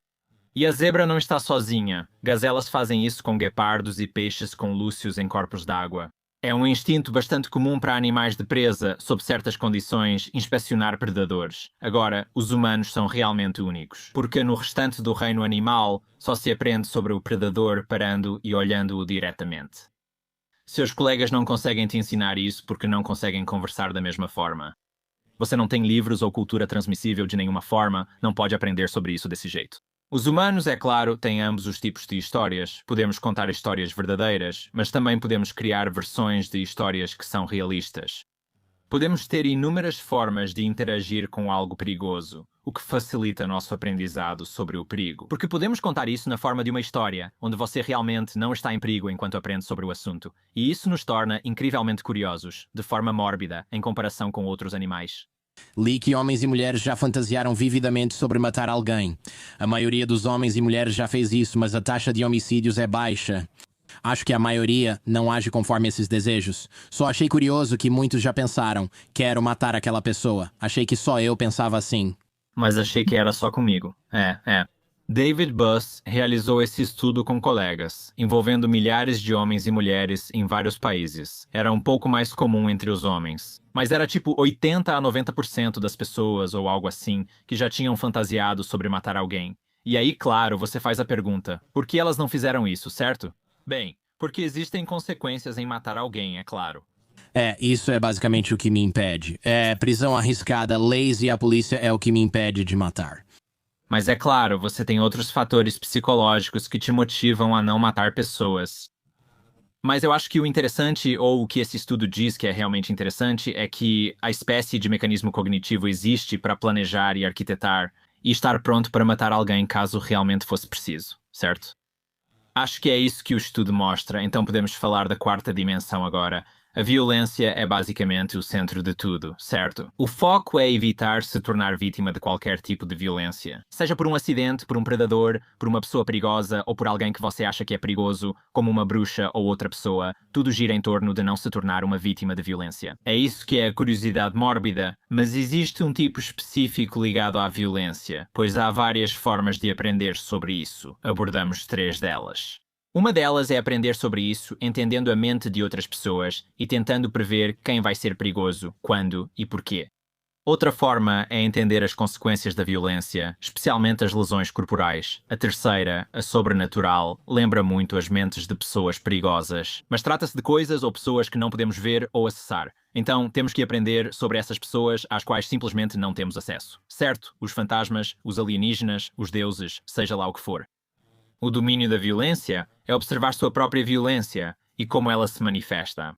E a zebra não está sozinha. Gazelas fazem isso com guepardos e peixes com lúcios em corpos d'água. É um instinto bastante comum para animais de presa, sob certas condições, inspecionar predadores. Agora, os humanos são realmente únicos, porque no restante do reino animal só se aprende sobre o predador parando e olhando-o diretamente. Seus colegas não conseguem te ensinar isso porque não conseguem conversar da mesma forma. Você não tem livros ou cultura transmissível de nenhuma forma, não pode aprender sobre isso desse jeito. Os humanos, é claro, têm ambos os tipos de histórias. Podemos contar histórias verdadeiras, mas também podemos criar versões de histórias que são realistas. Podemos ter inúmeras formas de interagir com algo perigoso, o que facilita nosso aprendizado sobre o perigo. Porque podemos contar isso na forma de uma história, onde você realmente não está em perigo enquanto aprende sobre o assunto. E isso nos torna incrivelmente curiosos, de forma mórbida, em comparação com outros animais. Li que homens e mulheres já fantasiaram vividamente sobre matar alguém. A maioria dos homens e mulheres já fez isso, mas a taxa de homicídios é baixa. Acho que a maioria não age conforme esses desejos. Só achei curioso que muitos já pensaram, quero matar aquela pessoa. Achei que só eu pensava assim. Mas achei que era só comigo. David Buss realizou esse estudo com colegas, envolvendo milhares de homens e mulheres em vários países. Era um pouco mais comum entre os homens. Mas era tipo 80 a 90% das pessoas, ou algo assim, que já tinham fantasiado sobre matar alguém. E aí, claro, você faz a pergunta, por que elas não fizeram isso, certo? Bem, porque existem consequências em matar alguém, é claro. Isso é basicamente o que me impede. Prisão arriscada, leis e a polícia é o que me impede de matar. Mas é claro, você tem outros fatores psicológicos que te motivam a não matar pessoas. Mas eu acho que o interessante, ou o que esse estudo diz que é realmente interessante, é que a espécie de mecanismo cognitivo existe para planejar e arquitetar e estar pronto para matar alguém caso realmente fosse preciso, certo? Acho que é isso que o estudo mostra, então podemos falar da quarta dimensão agora, A violência é basicamente o centro de tudo, certo? O foco é evitar se tornar vítima de qualquer tipo de violência. Seja por um acidente, por um predador, por uma pessoa perigosa ou por alguém que você acha que é perigoso, como uma bruxa ou outra pessoa, tudo gira em torno de não se tornar uma vítima de violência. É isso que é a curiosidade mórbida, mas existe um tipo específico ligado à violência, pois há várias formas de aprender sobre isso. Abordamos 3 delas. Uma delas é aprender sobre isso entendendo a mente de outras pessoas e tentando prever quem vai ser perigoso, quando e porquê. Outra forma é entender as consequências da violência, especialmente as lesões corporais. A terceira, a sobrenatural, lembra muito as mentes de pessoas perigosas. Mas trata-se de coisas ou pessoas que não podemos ver ou acessar. Então, temos que aprender sobre essas pessoas às quais simplesmente não temos acesso. Certo, os fantasmas, os alienígenas, os deuses, seja lá o que for. O domínio da violência é observar sua própria violência e como ela se manifesta.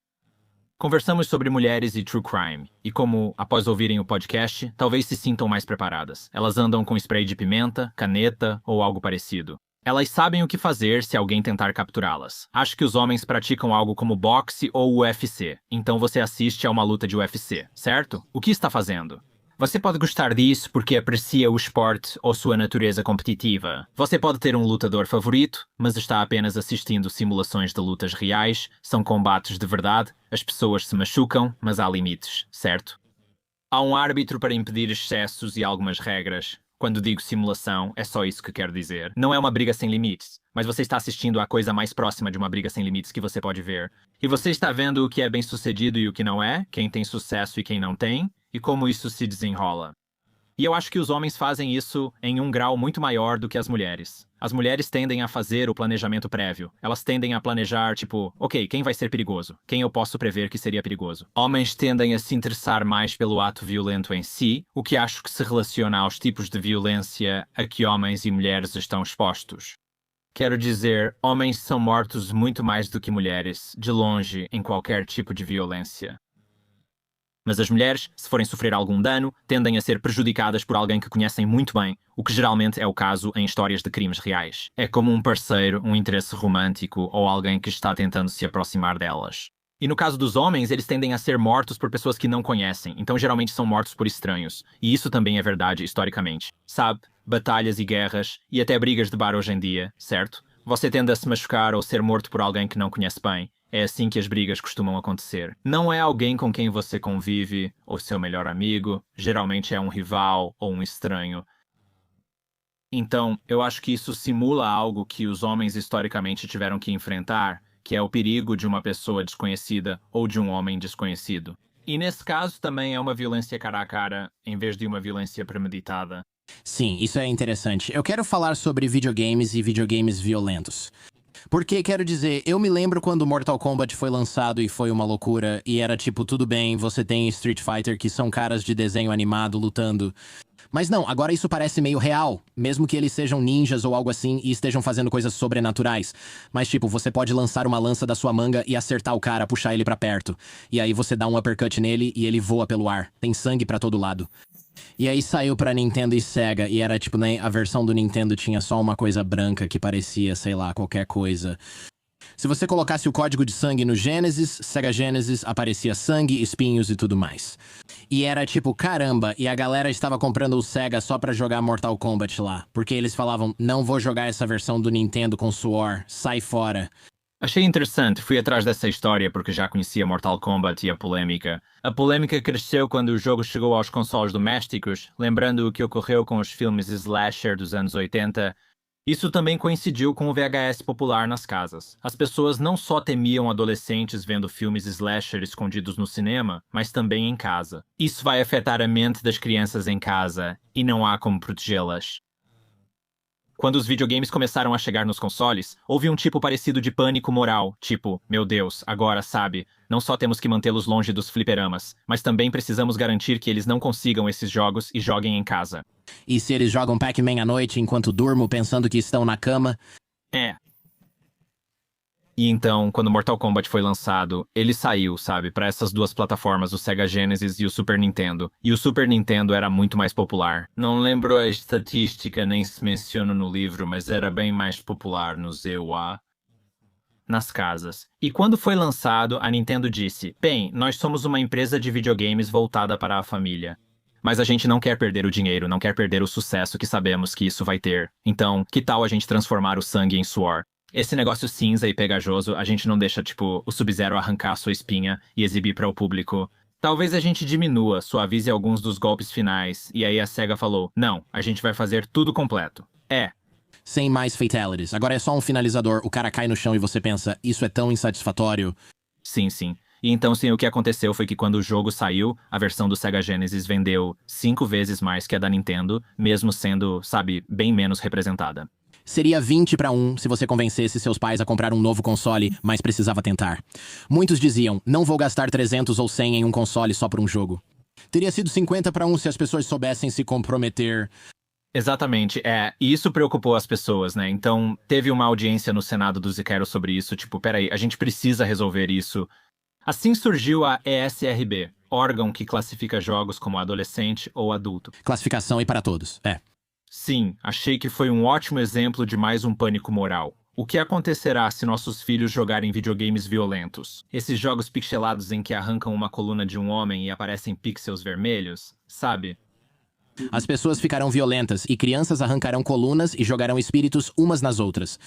Conversamos sobre mulheres e true crime, e como, após ouvirem o podcast, talvez se sintam mais preparadas. Elas andam com spray de pimenta, caneta ou algo parecido. Elas sabem o que fazer se alguém tentar capturá-las. Acho que os homens praticam algo como boxe ou UFC, então você assiste a uma luta de UFC, certo? O que está fazendo? Você pode gostar disso porque aprecia o esporte ou sua natureza competitiva. Você pode ter um lutador favorito, mas está apenas assistindo simulações de lutas reais, são combates de verdade, as pessoas se machucam, mas há limites, certo? Há um árbitro para impedir excessos e algumas regras. Quando digo simulação, é só isso que quero dizer. Não é uma briga sem limites, mas você está assistindo à coisa mais próxima de uma briga sem limites que você pode ver. E você está vendo o que é bem-sucedido e o que não é, quem tem sucesso e quem não tem, e como isso se desenrola. E eu acho que os homens fazem isso em um grau muito maior do que as mulheres. As mulheres tendem a fazer o planejamento prévio. Elas tendem a planejar, tipo, ok, quem vai ser perigoso? Quem eu posso prever que seria perigoso? Homens tendem a se interessar mais pelo ato violento em si, o que acho que se relaciona aos tipos de violência a que homens e mulheres estão expostos. Quero dizer, homens são mortos muito mais do que mulheres, de longe, em qualquer tipo de violência. Mas as mulheres, se forem sofrer algum dano, tendem a ser prejudicadas por alguém que conhecem muito bem, o que geralmente é o caso em histórias de crimes reais. É como um parceiro, um interesse romântico ou alguém que está tentando se aproximar delas. E no caso dos homens, eles tendem a ser mortos por pessoas que não conhecem, então geralmente são mortos por estranhos. E isso também é verdade historicamente. Sabe, batalhas e guerras, e até brigas de bar hoje em dia, certo? Você tende a se machucar ou ser morto por alguém que não conhece bem. É assim que as brigas costumam acontecer. Não é alguém com quem você convive, ou seu melhor amigo, geralmente é um rival ou um estranho. Então, eu acho que isso simula algo que os homens historicamente tiveram que enfrentar, que é o perigo de uma pessoa desconhecida ou de um homem desconhecido. E nesse caso também é uma violência cara a cara, em vez de uma violência premeditada. Sim, isso é interessante. Eu quero falar sobre videogames e videogames violentos. Porque, quero dizer, eu me lembro quando Mortal Kombat foi lançado e foi uma loucura, e era tipo, tudo bem, você tem Street Fighter que são caras de desenho animado lutando. Mas não, agora isso parece meio real, mesmo que eles sejam ninjas ou algo assim e estejam fazendo coisas sobrenaturais. Mas tipo, você pode lançar uma lança da sua manga e acertar o cara, puxar ele pra perto. E aí você dá um uppercut nele e ele voa pelo ar. Tem sangue pra todo lado. E aí saiu pra Nintendo e Sega, e era tipo, né, a versão do Nintendo tinha só uma coisa branca que parecia, sei lá, qualquer coisa. Se você colocasse o código de sangue no Genesis, Sega Genesis, aparecia sangue, espinhos e tudo mais. E era tipo, caramba, e a galera estava comprando o Sega só pra jogar Mortal Kombat lá. Porque eles falavam, não vou jogar essa versão do Nintendo com suor, sai fora. Achei interessante, fui atrás dessa história porque já conhecia Mortal Kombat e a polêmica. A polêmica cresceu quando o jogo chegou aos consoles domésticos, lembrando o que ocorreu com os filmes slasher dos anos 80. Isso também coincidiu com o VHS popular nas casas. As pessoas não só temiam adolescentes vendo filmes slasher escondidos no cinema, mas também em casa. Isso vai afetar a mente das crianças em casa, e não há como protegê-las. Quando os videogames começaram a chegar nos consoles, houve um tipo parecido de pânico moral, tipo, meu Deus, agora, sabe, não só temos que mantê-los longe dos fliperamas, mas também precisamos garantir que eles não consigam esses jogos e joguem em casa. E se eles jogam Pac-Man à noite enquanto durmo pensando que estão na cama? É. E então, quando Mortal Kombat foi lançado, ele saiu, sabe, para essas duas plataformas, o Sega Genesis e o Super Nintendo. E o Super Nintendo era muito mais popular. Não lembro a estatística, nem se menciona no livro, mas era bem mais popular no ZUA. nas casas. E quando foi lançado, a Nintendo disse: "Bem, nós somos uma empresa de videogames voltada para a família. Mas a gente não quer perder o dinheiro, não quer perder o sucesso que sabemos que isso vai ter. Então, que tal a gente transformar o sangue em suor? Esse negócio cinza e pegajoso, a gente não deixa, tipo, o Sub-Zero arrancar sua espinha e exibir para o público. Talvez a gente diminua, suavize alguns dos golpes finais." E aí a SEGA falou: "Não, a gente vai fazer tudo completo." Sem mais fatalities. Agora é só um finalizador, o cara cai no chão e você pensa, isso é tão insatisfatório. Sim, sim. E então, sim, o que aconteceu foi que quando o jogo saiu, a versão do Sega Genesis vendeu 5 vezes mais que a da Nintendo, mesmo sendo, sabe, bem menos representada. Seria 20-1 se você convencesse seus pais a comprar um novo console, mas precisava tentar. Muitos diziam, não vou gastar 300 ou 100 em um console só por um jogo. Teria sido 50-1 se as pessoas soubessem se comprometer. Exatamente, e isso preocupou as pessoas, né? Então, teve uma audiência no Senado do Ziquero sobre isso, tipo, peraí, a gente precisa resolver isso. Assim surgiu a ESRB, órgão que classifica jogos como adolescente ou adulto. Classificação e para todos, Sim, achei que foi um ótimo exemplo de mais um pânico moral. O que acontecerá se nossos filhos jogarem videogames violentos? Esses jogos pixelados em que arrancam uma coluna de um homem e aparecem pixels vermelhos, sabe? As pessoas ficarão violentas e crianças arrancarão colunas e jogarão espíritos umas nas outras.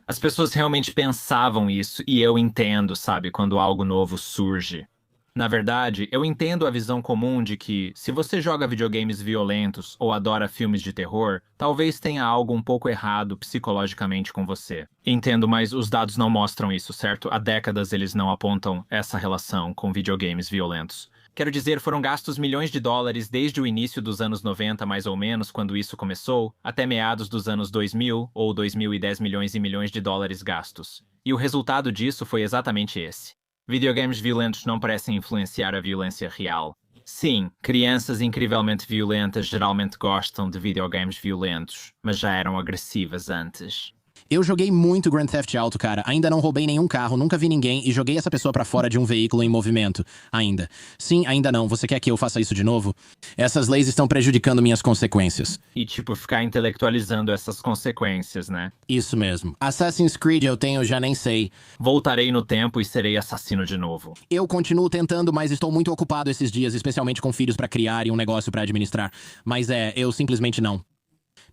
As pessoas realmente pensavam isso, e eu entendo, sabe, quando algo novo surge. Na verdade, eu entendo a visão comum de que, se você joga videogames violentos ou adora filmes de terror, talvez tenha algo um pouco errado psicologicamente com você. Entendo, mas os dados não mostram isso, certo? Há décadas eles não apontam essa relação com videogames violentos. Quero dizer, foram gastos milhões de dólares desde o início dos anos 90, mais ou menos, quando isso começou, até meados dos anos 2000, ou 2010 milhões e milhões de dólares gastos. E o resultado disso foi exatamente esse. Videogames violentos não parecem influenciar a violência real. Sim, crianças incrivelmente violentas geralmente gostam de videogames violentos, mas já eram agressivas antes. Eu joguei muito Grand Theft Auto, cara. Ainda não roubei nenhum carro, nunca vi ninguém e joguei essa pessoa pra fora de um veículo em movimento. Ainda. Sim, ainda não. Você quer que eu faça isso de novo? Essas leis estão prejudicando minhas consequências. E, tipo, ficar intelectualizando essas consequências, né? Isso mesmo. Assassin's Creed eu tenho, já nem sei. Voltarei no tempo e serei assassino de novo. Eu continuo tentando, mas estou muito ocupado esses dias, especialmente com filhos pra criar e um negócio pra administrar. Mas eu simplesmente não.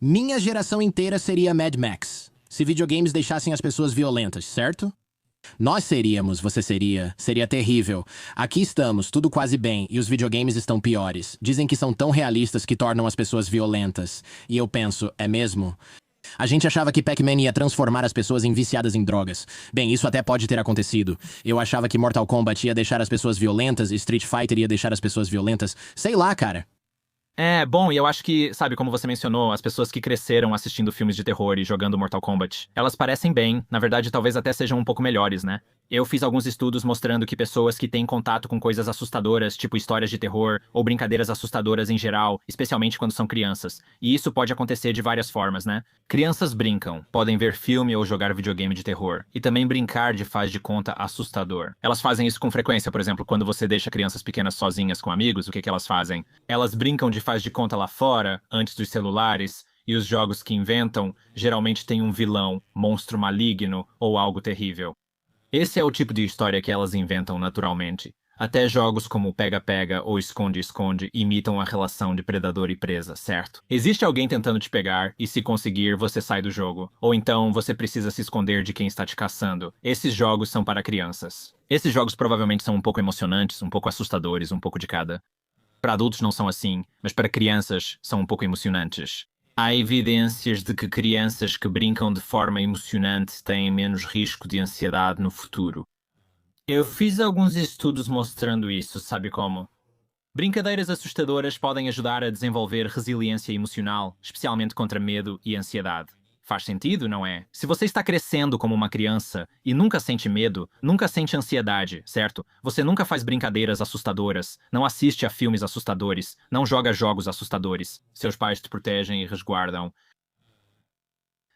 Minha geração inteira seria Mad Max. Se videogames deixassem as pessoas violentas, certo? Nós seríamos, você seria. Seria terrível. Aqui estamos, tudo quase bem, e os videogames estão piores. Dizem que são tão realistas que tornam as pessoas violentas. E eu penso, é mesmo? A gente achava que Pac-Man ia transformar as pessoas em viciadas em drogas. Bem, isso até pode ter acontecido. Eu achava que Mortal Kombat ia deixar as pessoas violentas e Street Fighter ia deixar as pessoas violentas. Sei lá, cara. Bom, e eu acho que, sabe, como você mencionou, as pessoas que cresceram assistindo filmes de terror e jogando Mortal Kombat, elas parecem bem, na verdade talvez até sejam um pouco melhores, né? Eu fiz alguns estudos mostrando que pessoas que têm contato com coisas assustadoras, tipo histórias de terror ou brincadeiras assustadoras em geral, especialmente quando são crianças. E isso pode acontecer de várias formas, né? Crianças brincam, podem ver filme ou jogar videogame de terror. E também brincar de faz de conta assustador. Elas fazem isso com frequência, por exemplo, quando você deixa crianças pequenas sozinhas com amigos, o que elas fazem? Elas brincam de faz de conta lá fora, antes dos celulares, e os jogos que inventam geralmente têm um vilão, monstro maligno ou algo terrível. Esse é o tipo de história que elas inventam naturalmente. Até jogos como Pega-Pega ou Esconde-Esconde imitam a relação de predador e presa, certo? Existe alguém tentando te pegar e, se conseguir, você sai do jogo. Ou então você precisa se esconder de quem está te caçando. Esses jogos são para crianças. Esses jogos provavelmente são um pouco emocionantes, um pouco assustadores, um pouco de cada. Para adultos não são assim, mas para crianças são um pouco emocionantes. Há evidências de que crianças que brincam de forma emocionante têm menos risco de ansiedade no futuro. Eu fiz alguns estudos mostrando isso, sabe como? Brincadeiras assustadoras podem ajudar a desenvolver resiliência emocional, especialmente contra medo e ansiedade. Faz sentido, não é? Se você está crescendo como uma criança e nunca sente medo, nunca sente ansiedade, certo? Você nunca faz brincadeiras assustadoras, não assiste a filmes assustadores, não joga jogos assustadores. Seus pais te protegem e resguardam.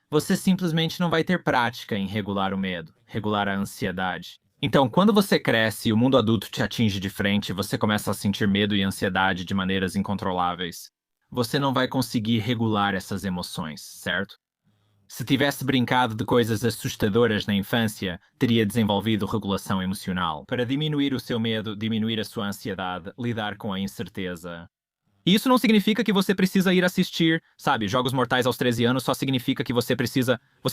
Você simplesmente não vai ter prática em regular o medo, regular a ansiedade. Então, quando você cresce e o mundo adulto te atinge de frente, você começa a sentir medo e ansiedade de maneiras incontroláveis. Você não vai conseguir regular essas emoções, certo? Se tivesse brincado de coisas assustadoras na infância, teria desenvolvido regulação emocional para diminuir o seu medo, diminuir a sua ansiedade, lidar com a incerteza. E isso não significa que você precisa ir assistir, sabe, Jogos Mortais aos 13 anos, só significa que você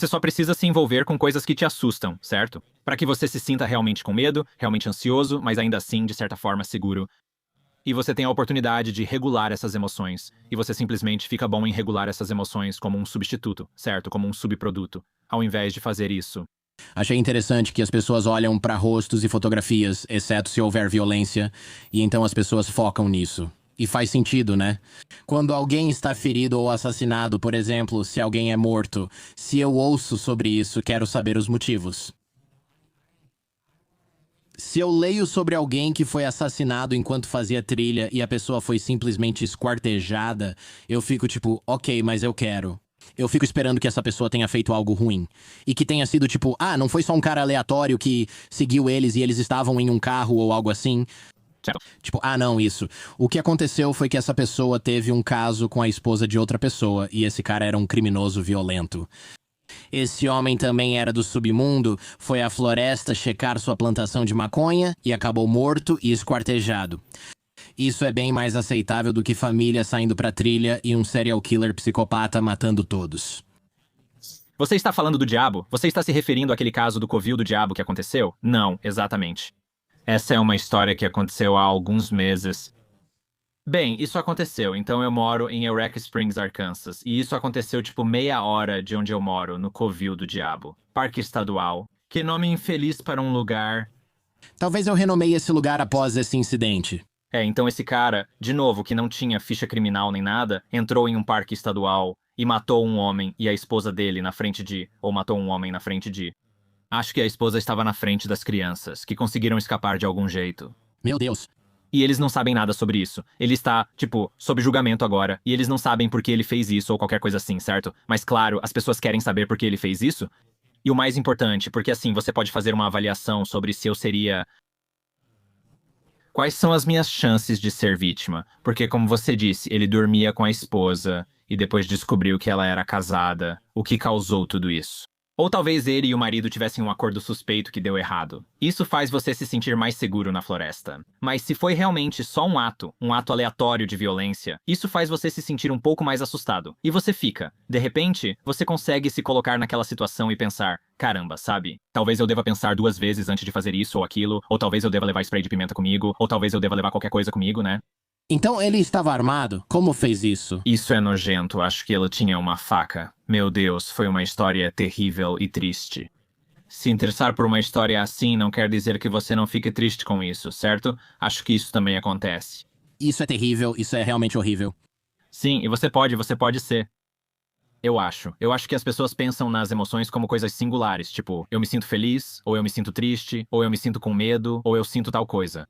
só precisa se envolver com coisas que te assustam, certo? Para que você se sinta realmente com medo, realmente ansioso, mas ainda assim, de certa forma, seguro. E você tem a oportunidade de regular essas emoções. E você simplesmente fica bom em regular essas emoções como um substituto, certo? Como um subproduto, ao invés de fazer isso. Achei interessante que as pessoas olham para rostos e fotografias, exceto se houver violência, e então as pessoas focam nisso. E faz sentido, né? Quando alguém está ferido ou assassinado, por exemplo, se alguém é morto, se eu ouço sobre isso, quero saber os motivos. Se eu leio sobre alguém que foi assassinado enquanto fazia trilha e a pessoa foi simplesmente esquartejada, eu fico tipo, ok, mas eu quero. Eu fico esperando que essa pessoa tenha feito algo ruim. E que tenha sido tipo, não foi só um cara aleatório que seguiu eles e eles estavam em um carro ou algo assim. Certo. Tipo, não, isso. O que aconteceu foi que essa pessoa teve um caso com a esposa de outra pessoa e esse cara era um criminoso violento. Esse homem também era do submundo, foi à floresta checar sua plantação de maconha e acabou morto e esquartejado. Isso é bem mais aceitável do que família saindo pra trilha e um serial killer psicopata matando todos. Você está falando do diabo? Você está se referindo àquele caso do covil do diabo que aconteceu? Não, exatamente. Essa é uma história que aconteceu há alguns meses. Bem, isso aconteceu. Então eu moro em Eureka Springs, Arkansas. E isso aconteceu tipo meia hora de onde eu moro, no Covil do Diabo. Parque Estadual. Que nome infeliz para um lugar. Talvez eu renomei esse lugar após esse incidente. Então esse cara, de novo, que não tinha ficha criminal nem nada, entrou em um parque estadual e matou um homem e a esposa dele na frente de... Ou matou um homem na frente de... Acho que a esposa estava na frente das crianças, que conseguiram escapar de algum jeito. Meu Deus. E eles não sabem nada sobre isso. Ele está, tipo, sob julgamento agora. E eles não sabem por que ele fez isso ou qualquer coisa assim, certo? Mas claro, as pessoas querem saber por que ele fez isso. E o mais importante, porque assim você pode fazer uma avaliação sobre se eu seria... Quais são as minhas chances de ser vítima? Porque, como você disse, ele dormia com a esposa e depois descobriu que ela era casada, o que causou tudo isso. Ou talvez ele e o marido tivessem um acordo suspeito que deu errado. Isso faz você se sentir mais seguro na floresta. Mas se foi realmente só um ato aleatório de violência, isso faz você se sentir um pouco mais assustado. E você fica. De repente, você consegue se colocar naquela situação e pensar, caramba, sabe? Talvez eu deva pensar 2 vezes antes de fazer isso ou aquilo, ou talvez eu deva levar spray de pimenta comigo, ou talvez eu deva levar qualquer coisa comigo, né? Então ele estava armado? Como fez isso? Isso é nojento, acho que ele tinha uma faca. Meu Deus, foi uma história terrível e triste. Se interessar por uma história assim não quer dizer que você não fique triste com isso, certo? Acho que isso também acontece. Isso é terrível, isso é realmente horrível. Sim, e você pode ser. Eu acho. Eu acho que as pessoas pensam nas emoções como coisas singulares, tipo, eu me sinto feliz, ou eu me sinto triste, ou eu me sinto com medo, ou eu sinto tal coisa.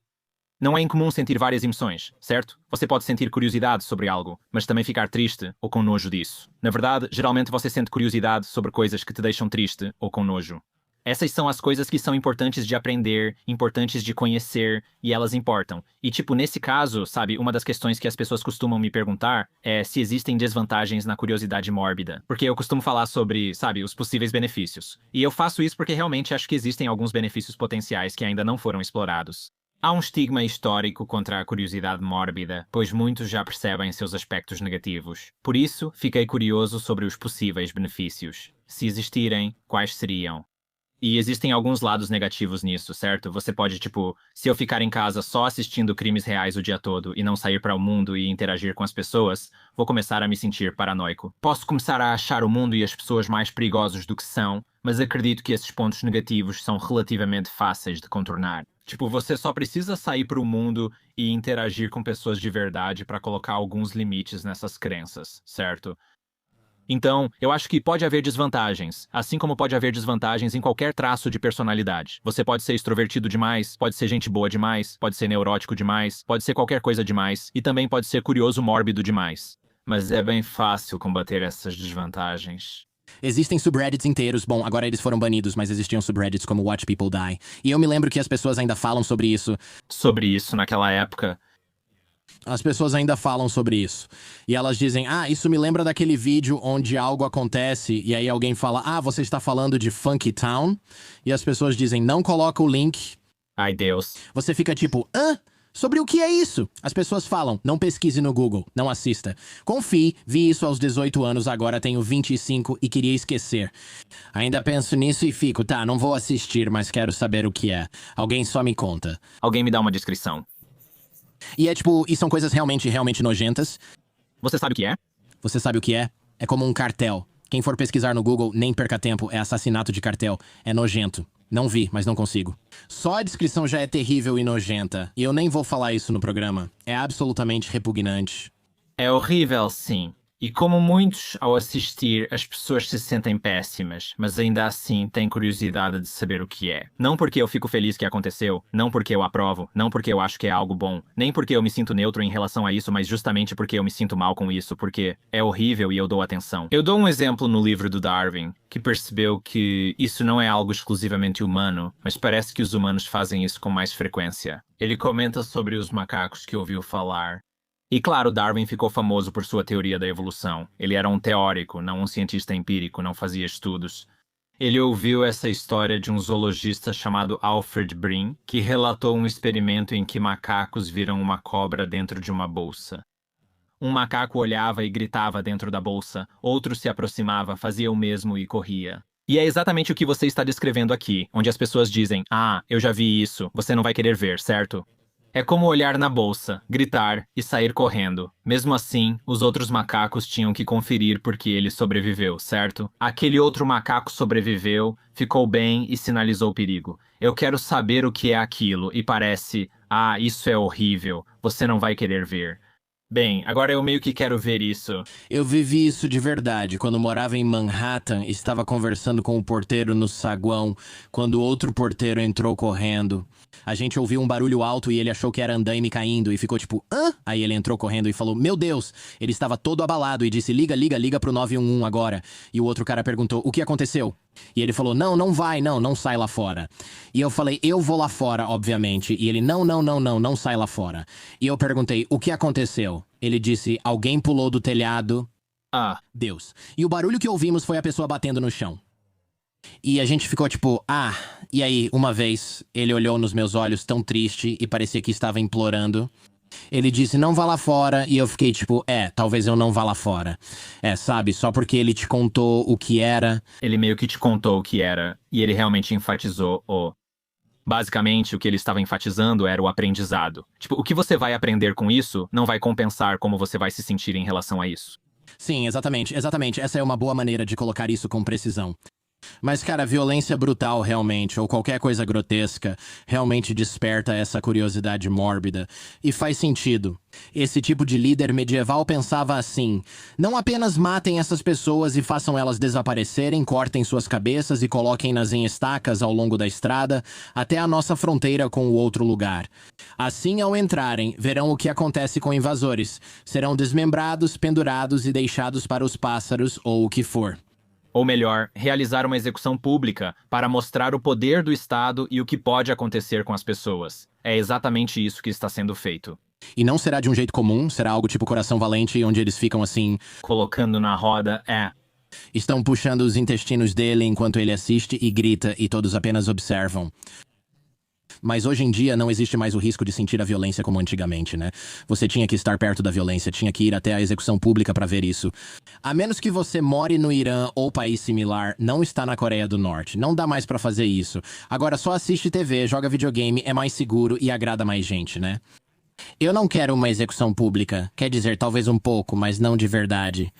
Não é incomum sentir várias emoções, certo? Você pode sentir curiosidade sobre algo, mas também ficar triste ou com nojo disso. Na verdade, geralmente você sente curiosidade sobre coisas que te deixam triste ou com nojo. Essas são as coisas que são importantes de aprender, importantes de conhecer, e elas importam. E tipo, nesse caso, sabe, uma das questões que as pessoas costumam me perguntar é se existem desvantagens na curiosidade mórbida. Porque eu costumo falar sobre, sabe, os possíveis benefícios. E eu faço isso porque realmente acho que existem alguns benefícios potenciais que ainda não foram explorados. Há um estigma histórico contra a curiosidade mórbida, pois muitos já percebem seus aspectos negativos. Por isso, fiquei curioso sobre os possíveis benefícios. Se existirem, quais seriam? E existem alguns lados negativos nisso, certo? Você pode, tipo, se eu ficar em casa só assistindo crimes reais o dia todo e não sair para o mundo e interagir com as pessoas, vou começar a me sentir paranoico. Posso começar a achar o mundo e as pessoas mais perigosos do que são, mas acredito que esses pontos negativos são relativamente fáceis de contornar. Tipo, você só precisa sair para o mundo e interagir com pessoas de verdade para colocar alguns limites nessas crenças, certo? Então, eu acho que pode haver desvantagens, assim como pode haver desvantagens em qualquer traço de personalidade. Você pode ser extrovertido demais, pode ser gente boa demais, pode ser neurótico demais, pode ser qualquer coisa demais, e também pode ser curioso mórbido demais. Mas é bem fácil combater essas desvantagens. Existem subreddits inteiros, bom, agora eles foram banidos, mas existiam subreddits como Watch People Die. E eu me lembro que as pessoas ainda falam sobre isso. Sobre isso naquela época. As pessoas ainda falam sobre isso. E elas dizem, isso me lembra daquele vídeo onde algo acontece e aí alguém fala, você está falando de Funky Town? E as pessoas dizem, não coloca o link. Ai, Deus. Você fica tipo, sobre o que é isso? As pessoas falam, não pesquise no Google, não assista. Confie, vi isso aos 18 anos, agora tenho 25 e queria esquecer. Ainda penso nisso e fico, não vou assistir, mas quero saber o que é. Alguém só me conta. Alguém me dá uma descrição. E e são coisas realmente, realmente nojentas. Você sabe o que é? Você sabe o que é? É como um cartel. Quem for pesquisar no Google, nem perca tempo, é assassinato de cartel. É nojento. Não vi, mas não consigo. Só a descrição já é terrível e nojenta. E eu nem vou falar isso no programa. É absolutamente repugnante. É horrível, sim. E como muitos, ao assistir, as pessoas se sentem péssimas, mas ainda assim têm curiosidade de saber o que é. Não porque eu fico feliz que aconteceu, não porque eu aprovo, não porque eu acho que é algo bom, nem porque eu me sinto neutro em relação a isso, mas justamente porque eu me sinto mal com isso, porque é horrível e eu dou atenção. Eu dou um exemplo no livro do Darwin, que percebeu que isso não é algo exclusivamente humano, mas parece que os humanos fazem isso com mais frequência. Ele comenta sobre os macacos que ouviu falar. E claro, Darwin ficou famoso por sua teoria da evolução. Ele era um teórico, não um cientista empírico, não fazia estudos. Ele ouviu essa história de um zoologista chamado Alfred Brin, que relatou um experimento em que macacos viram uma cobra dentro de uma bolsa. Um macaco olhava e gritava dentro da bolsa, outro se aproximava, fazia o mesmo e corria. E é exatamente o que você está descrevendo aqui, onde as pessoas dizem, eu já vi isso, você não vai querer ver, certo? É como olhar na bolsa, gritar e sair correndo. Mesmo assim, os outros macacos tinham que conferir porque ele sobreviveu, certo? Aquele outro macaco sobreviveu, ficou bem e sinalizou perigo. Eu quero saber o que é aquilo e parece, isso é horrível, você não vai querer ver. Bem, agora eu meio que quero ver isso. Eu vivi isso de verdade. Quando morava em Manhattan, estava conversando com o porteiro no saguão, quando outro porteiro entrou correndo. A gente ouviu um barulho alto e ele achou que era andaime caindo e ficou tipo, hã? Aí ele entrou correndo e falou, meu Deus! Ele estava todo abalado e disse, liga pro 911 agora. E o outro cara perguntou, o que aconteceu? E ele falou, não vai, não sai lá fora. E eu falei, eu vou lá fora, obviamente. E ele, não sai lá fora. E eu perguntei, o que aconteceu? Ele disse, alguém pulou do telhado. Deus. E o barulho que ouvimos foi a pessoa batendo no chão. E a gente ficou tipo, e aí, uma vez, ele olhou nos meus olhos tão triste e parecia que estava implorando. Ele disse, não vá lá fora, e eu fiquei tipo, talvez eu não vá lá fora. Sabe, só porque ele te contou o que era. Ele meio que te contou o que era, e ele realmente enfatizou o... Basicamente, o que ele estava enfatizando era o aprendizado. Tipo, o que você vai aprender com isso não vai compensar como você vai se sentir em relação a isso. Sim, exatamente. Essa é uma boa maneira de colocar isso com precisão. Mas, cara, violência brutal realmente, ou qualquer coisa grotesca, realmente desperta essa curiosidade mórbida. E faz sentido. Esse tipo de líder medieval pensava assim: não apenas matem essas pessoas e façam elas desaparecerem, cortem suas cabeças e coloquem-nas em estacas ao longo da estrada até a nossa fronteira com o outro lugar. Assim, ao entrarem, verão o que acontece com invasores. Serão desmembrados, pendurados e deixados para os pássaros ou o que for. Ou melhor, realizar uma execução pública para mostrar o poder do Estado e o que pode acontecer com as pessoas. É exatamente isso que está sendo feito. E não será de um jeito comum, será algo tipo Coração Valente, onde eles ficam assim... colocando na roda, Estão puxando os intestinos dele enquanto ele assiste e grita e todos apenas observam. Mas hoje em dia não existe mais o risco de sentir a violência como antigamente, né? Você tinha que estar perto da violência, tinha que ir até a execução pública para ver isso. A menos que você more no Irã ou país similar, não está na Coreia do Norte. Não dá mais para fazer isso. Agora só assiste TV, joga videogame, é mais seguro e agrada mais gente, né? Eu não quero uma execução pública. Quer dizer, talvez um pouco, mas não de verdade.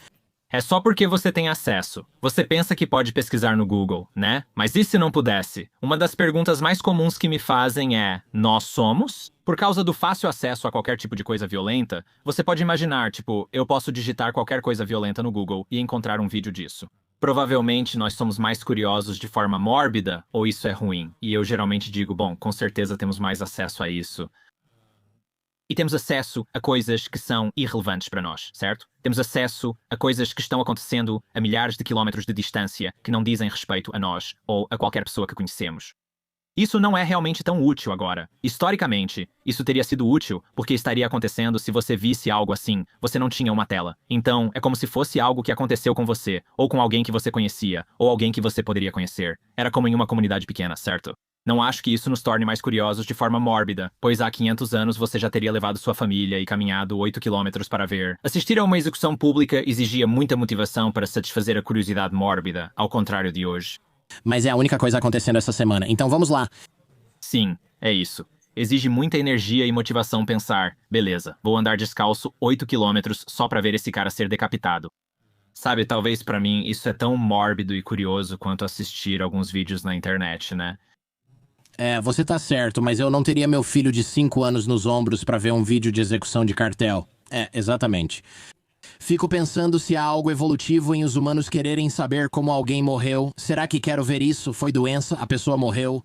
É só porque você tem acesso. Você pensa que pode pesquisar no Google, né? Mas e se não pudesse? Uma das perguntas mais comuns que me fazem é: nós somos? Por causa do fácil acesso a qualquer tipo de coisa violenta, você pode imaginar, tipo, eu posso digitar qualquer coisa violenta no Google e encontrar um vídeo disso. Provavelmente nós somos mais curiosos de forma mórbida, ou isso é ruim? E eu geralmente digo, bom, com certeza temos mais acesso a isso. E temos acesso a coisas que são irrelevantes para nós, certo? Temos acesso a coisas que estão acontecendo a milhares de quilómetros de distância que não dizem respeito a nós ou a qualquer pessoa que conhecemos. Isso não é realmente tão útil agora. Historicamente, isso teria sido útil porque estaria acontecendo se você visse algo assim, você não tinha uma tela. Então, é como se fosse algo que aconteceu com você, ou com alguém que você conhecia, ou alguém que você poderia conhecer. Era como em uma comunidade pequena, certo? Não acho que isso nos torne mais curiosos de forma mórbida, pois há 500 anos você já teria levado sua família e caminhado 8 quilômetros para ver. Assistir a uma execução pública exigia muita motivação para satisfazer a curiosidade mórbida, ao contrário de hoje. Mas é a única coisa acontecendo essa semana. Então vamos lá. Sim, é isso. Exige muita energia e motivação pensar, beleza, vou andar descalço 8 quilômetros só pra ver esse cara ser decapitado. Sabe, talvez pra mim isso é tão mórbido e curioso quanto assistir alguns vídeos na internet, né? É, você tá certo, mas eu não teria meu filho de 5 anos nos ombros pra ver um vídeo de execução de cartel. É, exatamente. Fico pensando se há algo evolutivo em os humanos quererem saber como alguém morreu. Será que quero ver isso? Foi doença? A pessoa morreu?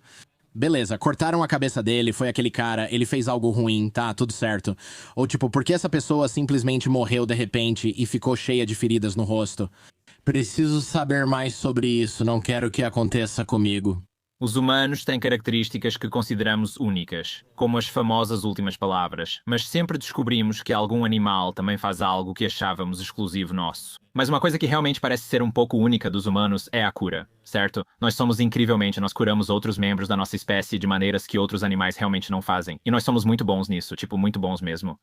Beleza, cortaram a cabeça dele, foi aquele cara, ele fez algo ruim, tá, tudo certo. Ou tipo, por que essa pessoa simplesmente morreu de repente e ficou cheia de feridas no rosto? Preciso saber mais sobre isso, não quero que aconteça comigo. Os humanos têm características que consideramos únicas, como as famosas últimas palavras, mas sempre descobrimos que algum animal também faz algo que achávamos exclusivo nosso. Mas uma coisa que realmente parece ser um pouco única dos humanos é a cura, certo? Nós nós curamos outros membros da nossa espécie de maneiras que outros animais realmente não fazem. E nós somos muito bons nisso, tipo, muito bons mesmo.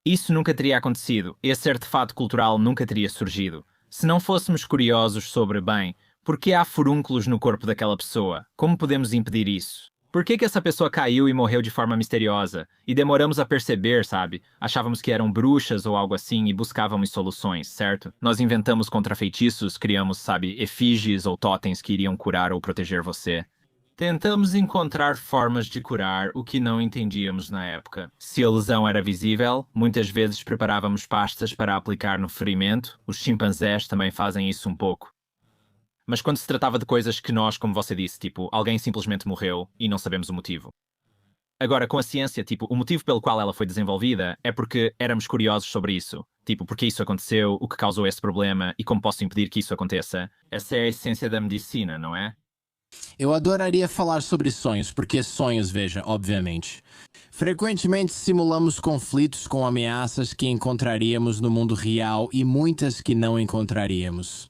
Isso nunca teria acontecido, esse artefato cultural nunca teria surgido, se não fôssemos curiosos sobre, bem, por que há furúnculos no corpo daquela pessoa? Como podemos impedir isso? Por que essa pessoa caiu e morreu de forma misteriosa? E demoramos a perceber, sabe? Achávamos que eram bruxas ou algo assim e buscávamos soluções, certo? Nós inventamos contrafeitiços, criamos, sabe, efígies ou totens que iriam curar ou proteger você. Tentamos encontrar formas de curar o que não entendíamos na época. Se a lesão era visível, muitas vezes preparávamos pastas para aplicar no ferimento. Os chimpanzés também fazem isso um pouco. Mas quando se tratava de coisas que nós, como você disse, tipo, alguém simplesmente morreu e não sabemos o motivo. Agora, com a ciência, tipo, o motivo pelo qual ela foi desenvolvida é porque éramos curiosos sobre isso. Tipo, por que isso aconteceu, o que causou esse problema e como posso impedir que isso aconteça. Essa é a essência da medicina, não é? Eu adoraria falar sobre sonhos, porque sonhos, veja, obviamente. Frequentemente simulamos conflitos com ameaças que encontraríamos no mundo real e muitas que não encontraríamos.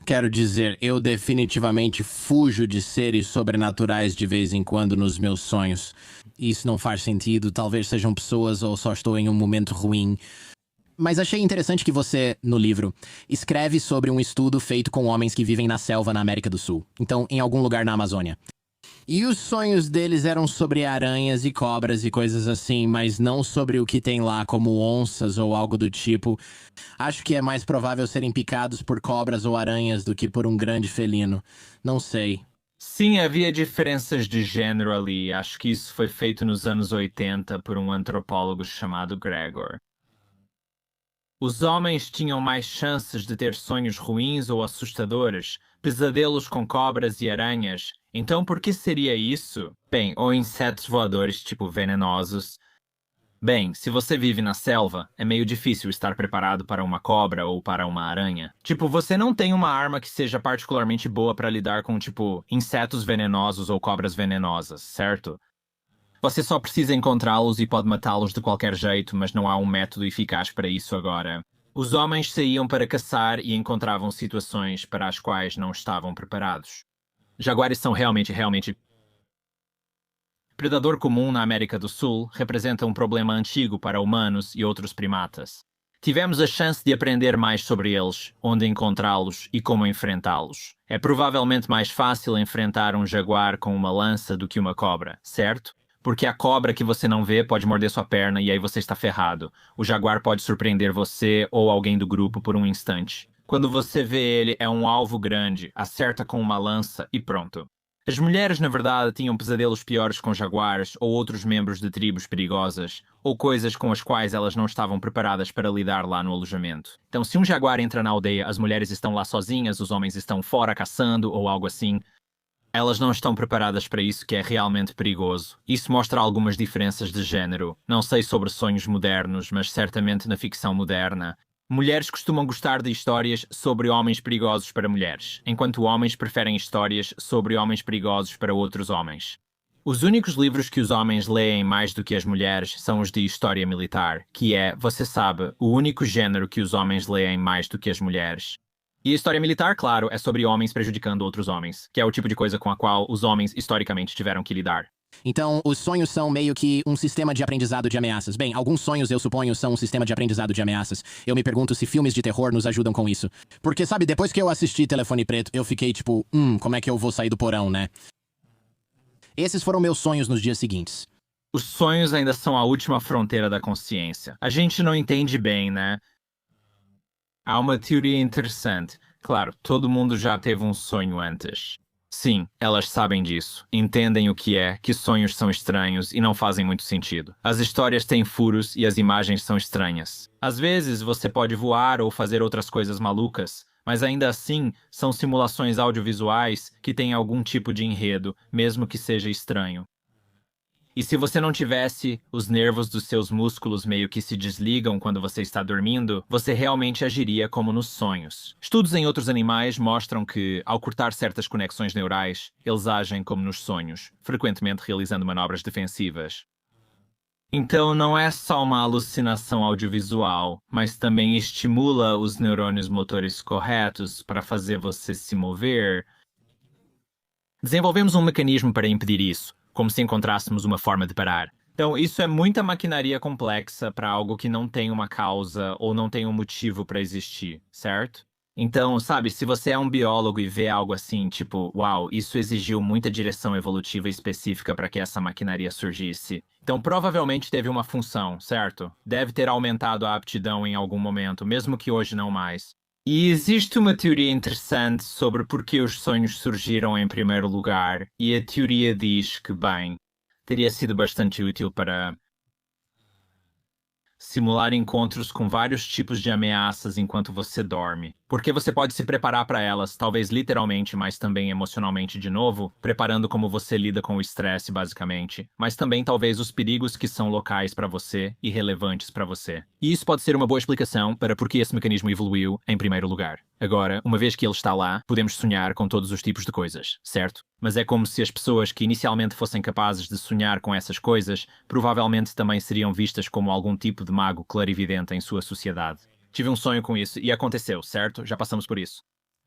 Quero dizer, eu definitivamente fujo de seres sobrenaturais de vez em quando nos meus sonhos. Isso não faz sentido, talvez sejam pessoas ou só estou em um momento ruim. Mas achei interessante que você, no livro, escreve sobre um estudo feito com homens que vivem na selva na América do Sul. Então, em algum lugar na Amazônia. E os sonhos deles eram sobre aranhas e cobras e coisas assim, mas não sobre o que tem lá, como onças ou algo do tipo. Acho que é mais provável serem picados por cobras ou aranhas do que por um grande felino. Não sei. Sim, havia diferenças de gênero ali. Acho que isso foi feito nos anos 80 por um antropólogo chamado Gregor. Os homens tinham mais chances de ter sonhos ruins ou assustadores, pesadelos com cobras e aranhas. Então por que seria isso? Bem, ou insetos voadores tipo venenosos. Bem, se você vive na selva, é meio difícil estar preparado para uma cobra ou para uma aranha. Tipo, você não tem uma arma que seja particularmente boa para lidar com, tipo, insetos venenosos ou cobras venenosas, certo? Você só precisa encontrá-los e pode matá-los de qualquer jeito, mas não há um método eficaz para isso agora. Os homens saíam para caçar e encontravam situações para as quais não estavam preparados. Jaguares são realmente. Predador comum na América do Sul representa um problema antigo para humanos e outros primatas. Tivemos a chance de aprender mais sobre eles, onde encontrá-los e como enfrentá-los. É provavelmente mais fácil enfrentar um jaguar com uma lança do que uma cobra, certo? Porque a cobra que você não vê pode morder sua perna e aí você está ferrado. O jaguar pode surpreender você ou alguém do grupo por um instante. Quando você vê ele, é um alvo grande, acerta com uma lança e pronto. As mulheres, na verdade, tinham pesadelos piores com jaguares ou outros membros de tribos perigosas, ou coisas com as quais elas não estavam preparadas para lidar lá no alojamento. Então, se um jaguar entra na aldeia, as mulheres estão lá sozinhas, os homens estão fora caçando ou algo assim. Elas não estão preparadas para isso, que é realmente perigoso. Isso mostra algumas diferenças de género. Não sei sobre sonhos modernos, mas certamente na ficção moderna. Mulheres costumam gostar de histórias sobre homens perigosos para mulheres, enquanto homens preferem histórias sobre homens perigosos para outros homens. Os únicos livros que os homens leem mais do que as mulheres são os de história militar, que é, você sabe, o único gênero que os homens leem mais do que as mulheres. E a história militar, claro, é sobre homens prejudicando outros homens, que é o tipo de coisa com a qual os homens historicamente tiveram que lidar. Então, os sonhos são meio que um sistema de aprendizado de ameaças. Bem, alguns sonhos, eu suponho, são um sistema de aprendizado de ameaças. Eu me pergunto se filmes de terror nos ajudam com isso. Porque, sabe, depois que eu assisti Telefone Preto, eu fiquei tipo, como é que eu vou sair do porão, né? Esses foram meus sonhos nos dias seguintes. Os sonhos ainda são a última fronteira da consciência. A gente não entende bem, né? Há uma teoria interessante. Claro, todo mundo já teve um sonho antes. Sim, elas sabem disso. Entendem o que é, que sonhos são estranhos e não fazem muito sentido. As histórias têm furos e as imagens são estranhas. Às vezes você pode voar ou fazer outras coisas malucas, mas ainda assim são simulações audiovisuais que têm algum tipo de enredo, mesmo que seja estranho. E se você não tivesse, os nervos dos seus músculos meio que se desligam quando você está dormindo, você realmente agiria como nos sonhos. Estudos em outros animais mostram que, ao cortar certas conexões neurais, eles agem como nos sonhos, frequentemente realizando manobras defensivas. Então não é só uma alucinação audiovisual, mas também estimula os neurônios motores corretos para fazer você se mover. Desenvolvemos um mecanismo para impedir isso, como se encontrássemos uma forma de parar. Então, isso é muita maquinaria complexa para algo que não tem uma causa ou não tem um motivo para existir, certo? Então, sabe, se você é um biólogo e vê algo assim, tipo, uau, isso exigiu muita direção evolutiva específica para que essa maquinaria surgisse. Então, provavelmente teve uma função, certo? Deve ter aumentado a aptidão em algum momento, mesmo que hoje não mais. E existe uma teoria interessante sobre por que os sonhos surgiram em primeiro lugar, e a teoria diz que, bem, teria sido bastante útil para simular encontros com vários tipos de ameaças enquanto você dorme. Porque você pode se preparar para elas, talvez literalmente, mas também emocionalmente de novo, preparando como você lida com o estresse, basicamente, mas também talvez os perigos que são locais para você e relevantes para você. E isso pode ser uma boa explicação para por que esse mecanismo evoluiu em primeiro lugar. Agora, uma vez que ele está lá, podemos sonhar com todos os tipos de coisas, certo? Mas é como se as pessoas que inicialmente fossem capazes de sonhar com essas coisas, provavelmente também seriam vistas como algum tipo de mago clarividente em sua sociedade. Tive um sonho com isso e aconteceu, certo? Já passamos por isso.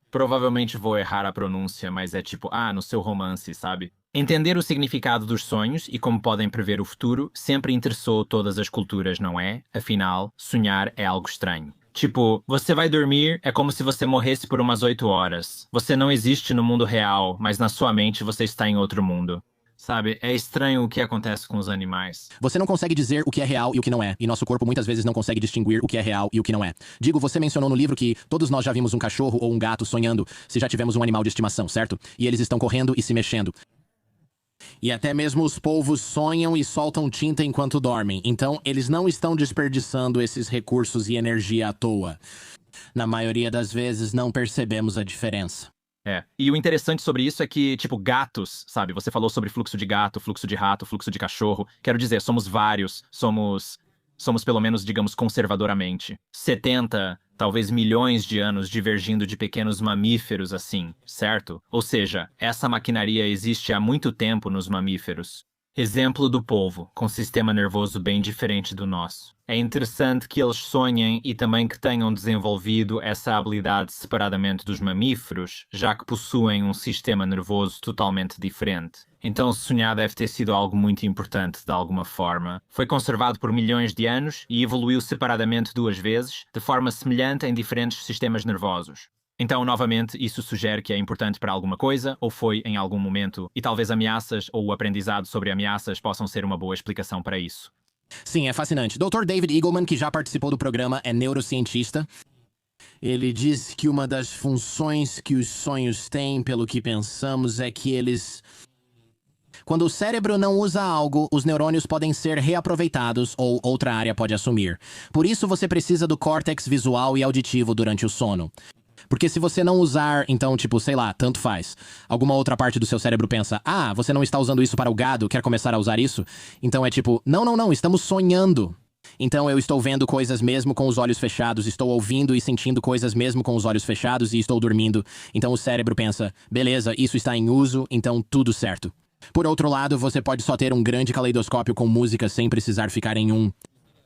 Provavelmente vou errar a pronúncia, mas é tipo, no seu romance, sabe? Entender o significado dos sonhos e como podem prever o futuro sempre interessou todas as culturas, não é? Afinal, sonhar é algo estranho. Tipo, você vai dormir, é como se você morresse por umas 8 horas. Você não existe no mundo real, mas na sua mente você está em outro mundo. Sabe, é estranho o que acontece com os animais. Você não consegue dizer o que é real e o que não é, e nosso corpo muitas vezes não consegue distinguir o que é real e o que não é. Digo, você mencionou no livro que todos nós já vimos um cachorro ou um gato sonhando, se já tivemos um animal de estimação, certo? E eles estão correndo e se mexendo. E até mesmo os polvos sonham e soltam tinta enquanto dormem, então eles não estão desperdiçando esses recursos e energia à toa. Na maioria das vezes não percebemos a diferença. E o interessante sobre isso é que, tipo, gatos, sabe? Você falou sobre fluxo de gato, fluxo de rato, fluxo de cachorro. Quero dizer, somos vários, somos pelo menos, digamos, conservadoramente. 70, talvez milhões de anos divergindo de pequenos mamíferos assim, certo? Ou seja, essa maquinaria existe há muito tempo nos mamíferos. Exemplo do polvo, com sistema nervoso bem diferente do nosso. É interessante que eles sonhem e também que tenham desenvolvido essa habilidade separadamente dos mamíferos, já que possuem um sistema nervoso totalmente diferente. Então sonhar deve ter sido algo muito importante de alguma forma. Foi conservado por milhões de anos e evoluiu separadamente 2 vezes, de forma semelhante em diferentes sistemas nervosos. Então, novamente, isso sugere que é importante para alguma coisa, ou foi em algum momento, e talvez ameaças ou o aprendizado sobre ameaças possam ser uma boa explicação para isso. Sim, é fascinante. Dr. David Eagleman, que já participou do programa, é neurocientista. Ele diz que uma das funções que os sonhos têm, pelo que pensamos, é que eles... Quando o cérebro não usa algo, os neurônios podem ser reaproveitados ou outra área pode assumir. Por isso você precisa do córtex visual e auditivo durante o sono. Porque se você não usar, então, tipo, sei lá, tanto faz. Alguma outra parte do seu cérebro pensa, você não está usando isso para o gado, quer começar a usar isso? Então é tipo, não, estamos sonhando. Então eu estou vendo coisas mesmo com os olhos fechados, estou ouvindo e sentindo coisas mesmo com os olhos fechados e estou dormindo. Então o cérebro pensa, beleza, isso está em uso, então tudo certo. Por outro lado, você pode só ter um grande caleidoscópio com música sem precisar ficar em um.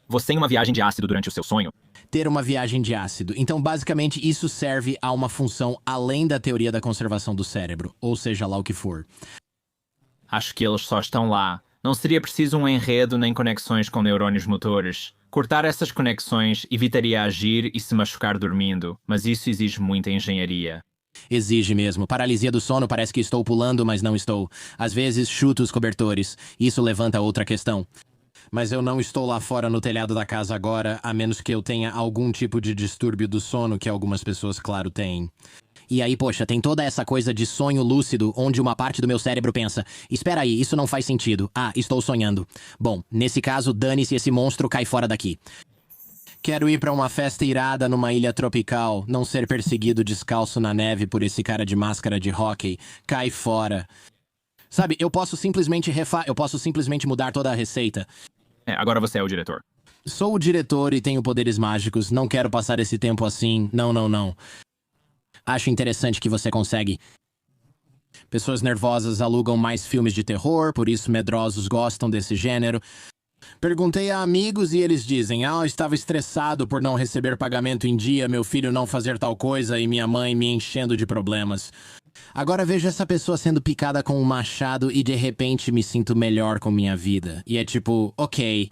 Você tem uma viagem de ácido durante o seu sonho? Ter uma viagem de ácido. Então, basicamente, isso serve a uma função além da teoria da conservação do cérebro, ou seja lá o que for. Acho que eles só estão lá. Não seria preciso um enredo nem conexões com neurônios motores. Cortar essas conexões evitaria agir e se machucar dormindo, mas isso exige muita engenharia. Exige mesmo. Paralisia do sono parece que estou pulando, mas não estou. Às vezes chuto os cobertores. Isso levanta outra questão. Mas eu não estou lá fora no telhado da casa agora, a menos que eu tenha algum tipo de distúrbio do sono que algumas pessoas, claro, têm. E aí, poxa, tem toda essa coisa de sonho lúcido, onde uma parte do meu cérebro pensa, espera aí, isso não faz sentido. Ah, estou sonhando. Bom, nesse caso, dane-se, esse monstro, cai fora daqui. Quero ir pra uma festa irada numa ilha tropical, não ser perseguido descalço na neve por esse cara de máscara de hóquei. Cai fora. Sabe, eu posso simplesmente mudar toda a receita. Agora você é o diretor. Sou o diretor e tenho poderes mágicos, não quero passar esse tempo assim, não. Acho interessante que você consegue. Pessoas nervosas alugam mais filmes de terror, por isso medrosos gostam desse gênero. Perguntei a amigos e eles dizem, eu estava estressado por não receber pagamento em dia, meu filho não fazer tal coisa e minha mãe me enchendo de problemas. Agora vejo essa pessoa sendo picada com um machado e de repente me sinto melhor com minha vida. E é tipo, ok.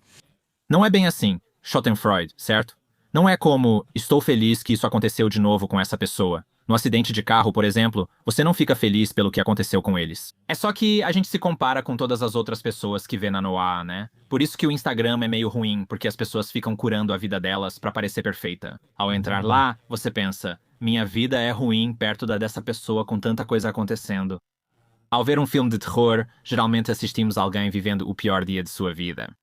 Não é bem assim, Schadenfreude, certo? Não é como, estou feliz que isso aconteceu de novo com essa pessoa. No acidente de carro, por exemplo, você não fica feliz pelo que aconteceu com eles. É só que a gente se compara com todas as outras pessoas que vê na Noah, né? Por isso que o Instagram é meio ruim, porque as pessoas ficam curando a vida delas pra parecer perfeita. Ao entrar lá, você pensa, minha vida é ruim perto da dessa pessoa com tanta coisa acontecendo. Ao ver um filme de terror, geralmente assistimos alguém vivendo o pior dia de sua vida.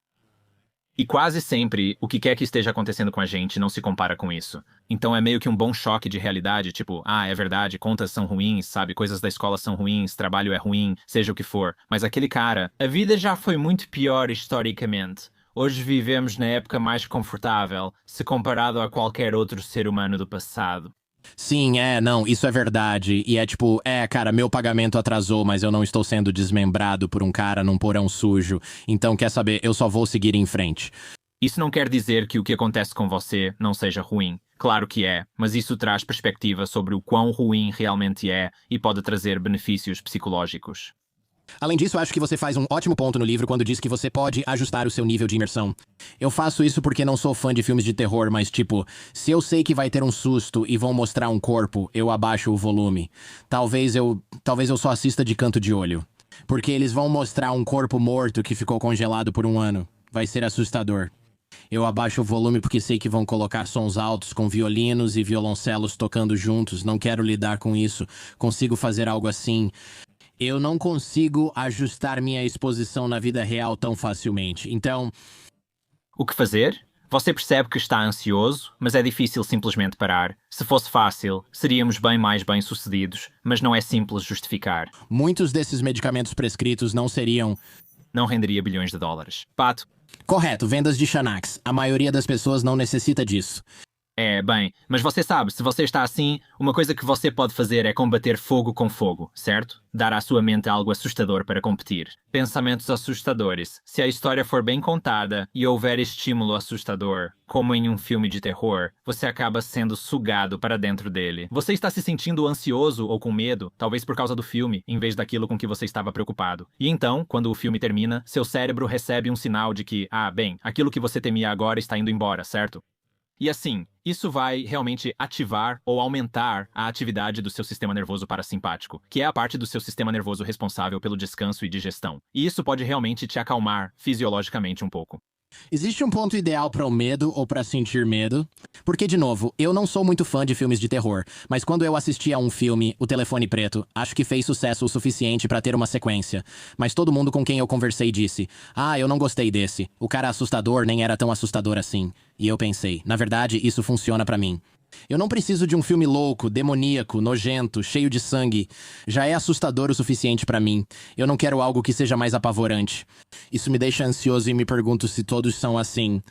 E quase sempre, o que quer que esteja acontecendo com a gente não se compara com isso. Então é meio que um bom choque de realidade, tipo, é verdade, contas são ruins, sabe, coisas da escola são ruins, trabalho é ruim, seja o que for. Mas aquele cara, a vida já foi muito pior historicamente. Hoje vivemos na época mais confortável, se comparado a qualquer outro ser humano do passado. Sim, não, isso é verdade. E é tipo, cara, meu pagamento atrasou, mas eu não estou sendo desmembrado por um cara num porão sujo. Então, quer saber, eu só vou seguir em frente. Isso não quer dizer que o que acontece com você não seja ruim. Claro que é, mas isso traz perspectiva sobre o quão ruim realmente é e pode trazer benefícios psicológicos. Além disso, acho que você faz um ótimo ponto no livro quando diz que você pode ajustar o seu nível de imersão. Eu faço isso porque não sou fã de filmes de terror, mas tipo, se eu sei que vai ter um susto e vão mostrar um corpo, eu abaixo o volume. Talvez eu só assista de canto de olho. Porque eles vão mostrar um corpo morto que ficou congelado por um ano. Vai ser assustador. Eu abaixo o volume porque sei que vão colocar sons altos com violinos e violoncelos tocando juntos. Não quero lidar com isso. Consigo fazer algo assim. Eu não consigo ajustar minha exposição na vida real tão facilmente. Então, o que fazer? Você percebe que está ansioso, mas é difícil simplesmente parar. Se fosse fácil, seríamos bem mais bem-sucedidos, mas não é simples justificar. Muitos desses medicamentos prescritos não seriam... Não renderia bilhões de dólares. Pato? Correto, vendas de Xanax. A maioria das pessoas não necessita disso. Bem, mas você sabe, se você está assim, uma coisa que você pode fazer é combater fogo com fogo, certo? Dar à sua mente algo assustador para competir. Pensamentos assustadores. Se a história for bem contada e houver estímulo assustador, como em um filme de terror, você acaba sendo sugado para dentro dele. Você está se sentindo ansioso ou com medo, talvez por causa do filme, em vez daquilo com que você estava preocupado. E então, quando o filme termina, seu cérebro recebe um sinal de que, aquilo que você temia agora está indo embora, certo? E assim, isso vai realmente ativar ou aumentar a atividade do seu sistema nervoso parasimpático, que é a parte do seu sistema nervoso responsável pelo descanso e digestão. E isso pode realmente te acalmar fisiologicamente um pouco. Existe um ponto ideal para o medo ou para sentir medo? Porque, de novo, eu não sou muito fã de filmes de terror, mas quando eu assisti a um filme, O Telefone Preto, acho que fez sucesso o suficiente para ter uma sequência. Mas todo mundo com quem eu conversei disse, eu não gostei desse. O cara assustador nem era tão assustador assim. E eu pensei, na verdade, isso funciona para mim. Eu não preciso de um filme louco, demoníaco, nojento, cheio de sangue. Já é assustador o suficiente pra mim. Eu não quero algo que seja mais apavorante. Isso me deixa ansioso e me pergunto se todos são assim.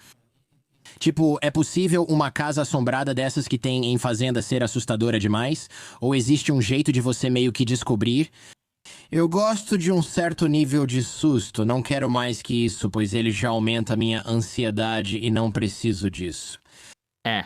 Tipo, é possível uma casa assombrada dessas que tem em fazenda ser assustadora demais? Ou existe um jeito de você meio que descobrir? Eu gosto de um certo nível de susto, não quero mais que isso, pois ele já aumenta minha ansiedade e não preciso disso. É.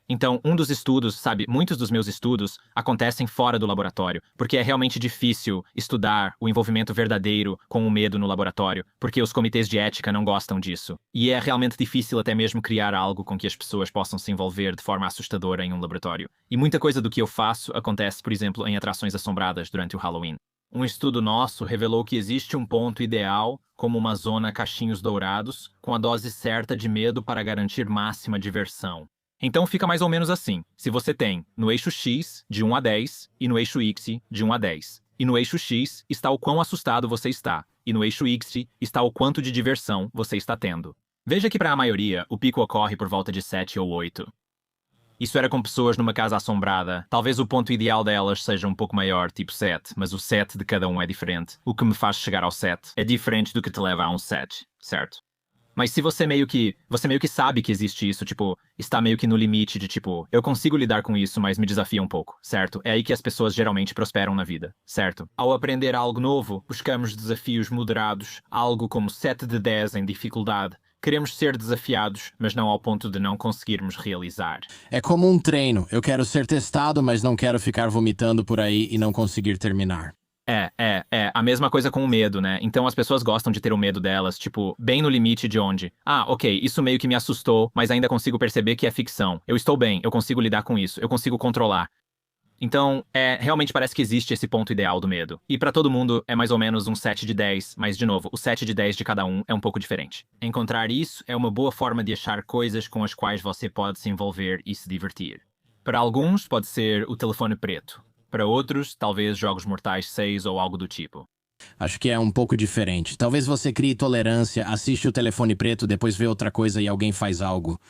Então, um dos estudos, sabe, muitos dos meus estudos acontecem fora do laboratório, porque é realmente difícil estudar o envolvimento verdadeiro com o medo no laboratório, porque os comitês de ética não gostam disso. E é realmente difícil até mesmo criar algo com que as pessoas possam se envolver de forma assustadora em um laboratório. E muita coisa do que eu faço acontece, por exemplo, em atrações assombradas durante o Halloween. Um estudo nosso revelou que existe um ponto ideal, como uma zona caixinhos dourados, com a dose certa de medo para garantir máxima diversão. Então fica mais ou menos assim. Se você tem no eixo X de 1 a 10 e no eixo Y de 1 a 10. E no eixo X está o quão assustado você está, e no eixo Y está o quanto de diversão você está tendo. Veja que para a maioria, o pico ocorre por volta de 7 ou 8. Isso era com pessoas numa casa assombrada. Talvez o ponto ideal delas seja um pouco maior, tipo 7, mas o 7 de cada um é diferente. O que me faz chegar ao 7 é diferente do que te leva a um 7, certo? Mas se você meio que sabe que existe isso, tipo, está meio que no limite de tipo, eu consigo lidar com isso, mas me desafia um pouco, certo? É aí que as pessoas geralmente prosperam na vida, certo? Ao aprender algo novo, buscamos desafios moderados, algo como 7 de 10 em dificuldade. Queremos ser desafiados, mas não ao ponto de não conseguirmos realizar. É como um treino. Eu quero ser testado, mas não quero ficar vomitando por aí e não conseguir terminar. A mesma coisa com o medo, né? Então as pessoas gostam de ter o medo delas, tipo, bem no limite de onde. Ah, ok, isso meio que me assustou, mas ainda consigo perceber que é ficção. Eu estou bem, eu consigo lidar com isso, eu consigo controlar. Então, realmente parece que existe esse ponto ideal do medo. E pra todo mundo é mais ou menos um 7 de 10, mas de novo, o 7 de 10 de cada um é um pouco diferente. Encontrar isso é uma boa forma de achar coisas com as quais você pode se envolver e se divertir. Para alguns, pode ser o telefone preto. Para outros, talvez Jogos Mortais 6 ou algo do tipo. Acho que é um pouco diferente. Talvez você crie tolerância, assiste o telefone preto, depois vê outra coisa e alguém faz algo.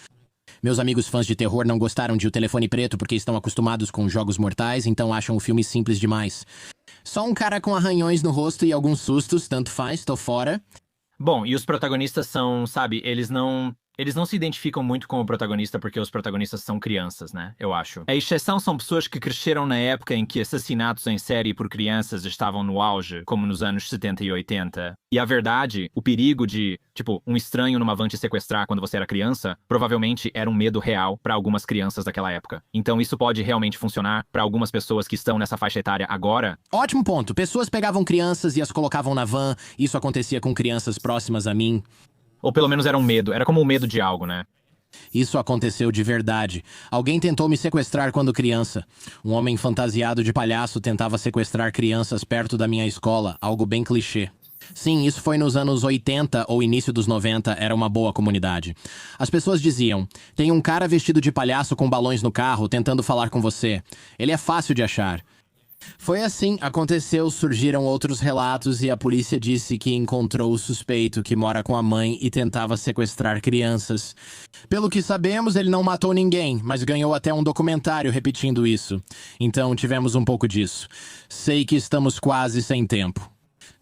Meus amigos fãs de terror não gostaram de O Telefone Preto porque estão acostumados com Jogos Mortais, então acham o filme simples demais. Só um cara com arranhões no rosto e alguns sustos, tanto faz, tô fora. Bom, e os protagonistas são, sabe, eles não se identificam muito com o protagonista porque os protagonistas são crianças, né? Eu acho. A exceção são pessoas que cresceram na época em que assassinatos em série por crianças estavam no auge, como nos anos 70 e 80. E a verdade, o perigo de, tipo, um estranho numa van te sequestrar quando você era criança, provavelmente era um medo real para algumas crianças daquela época. Então isso pode realmente funcionar para algumas pessoas que estão nessa faixa etária agora. Ótimo ponto. Pessoas pegavam crianças e as colocavam na van. Isso acontecia com crianças próximas a mim. Ou pelo menos era um medo, era como um medo de algo, né? Isso aconteceu de verdade. Alguém tentou me sequestrar quando criança. Um homem fantasiado de palhaço tentava sequestrar crianças perto da minha escola, algo bem clichê. Sim, isso foi nos anos 80 ou início dos 90, era uma boa comunidade. As pessoas diziam, tem um cara vestido de palhaço com balões no carro tentando falar com você. Ele é fácil de achar. Foi assim, aconteceu, surgiram outros relatos e a polícia disse que encontrou o suspeito que mora com a mãe e tentava sequestrar crianças. Pelo que sabemos, ele não matou ninguém, mas ganhou até um documentário repetindo isso. Então tivemos um pouco disso. Sei que estamos quase sem tempo.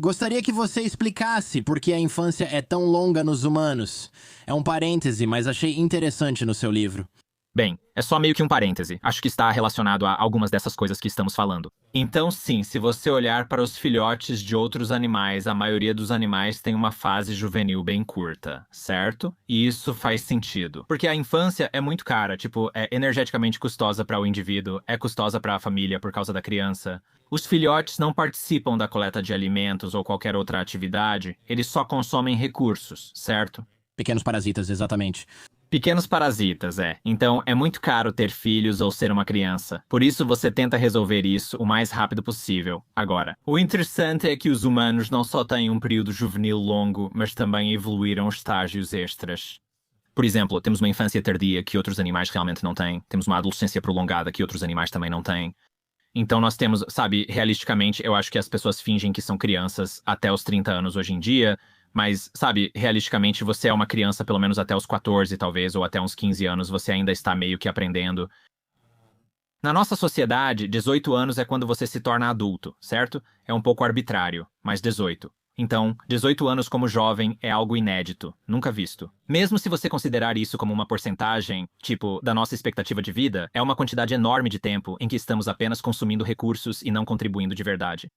Gostaria que você explicasse por que a infância é tão longa nos humanos. É um parêntese, mas achei interessante no seu livro. Bem, é só meio que um parêntese. Acho que está relacionado a algumas dessas coisas que estamos falando. Então, sim, se você olhar para os filhotes de outros animais, a maioria dos animais tem uma fase juvenil bem curta, certo? E isso faz sentido. Porque a infância é muito cara, tipo, é energeticamente custosa para o indivíduo, é custosa para a família por causa da criança. Os filhotes não participam da coleta de alimentos ou qualquer outra atividade, eles só consomem recursos, certo? Pequenos parasitas, exatamente. Pequenos parasitas, é. Então, é muito caro ter filhos ou ser uma criança. Por isso, você tenta resolver isso o mais rápido possível. Agora, o interessante é que os humanos não só têm um período juvenil longo, mas também evoluíram estágios extras. Por exemplo, temos uma infância tardia que outros animais realmente não têm. Temos uma adolescência prolongada que outros animais também não têm. Então nós temos, sabe, realisticamente, eu acho que as pessoas fingem que são crianças até os 30 anos hoje em dia, mas, sabe, realisticamente você é uma criança pelo menos até os 14, talvez, ou até uns 15 anos, você ainda está meio que aprendendo. Na nossa sociedade, 18 anos é quando você se torna adulto, certo? É um pouco arbitrário, mas 18. Então, 18 anos como jovem é algo inédito, nunca visto. Mesmo se você considerar isso como uma porcentagem, tipo, da nossa expectativa de vida, é uma quantidade enorme de tempo em que estamos apenas consumindo recursos e não contribuindo de verdade.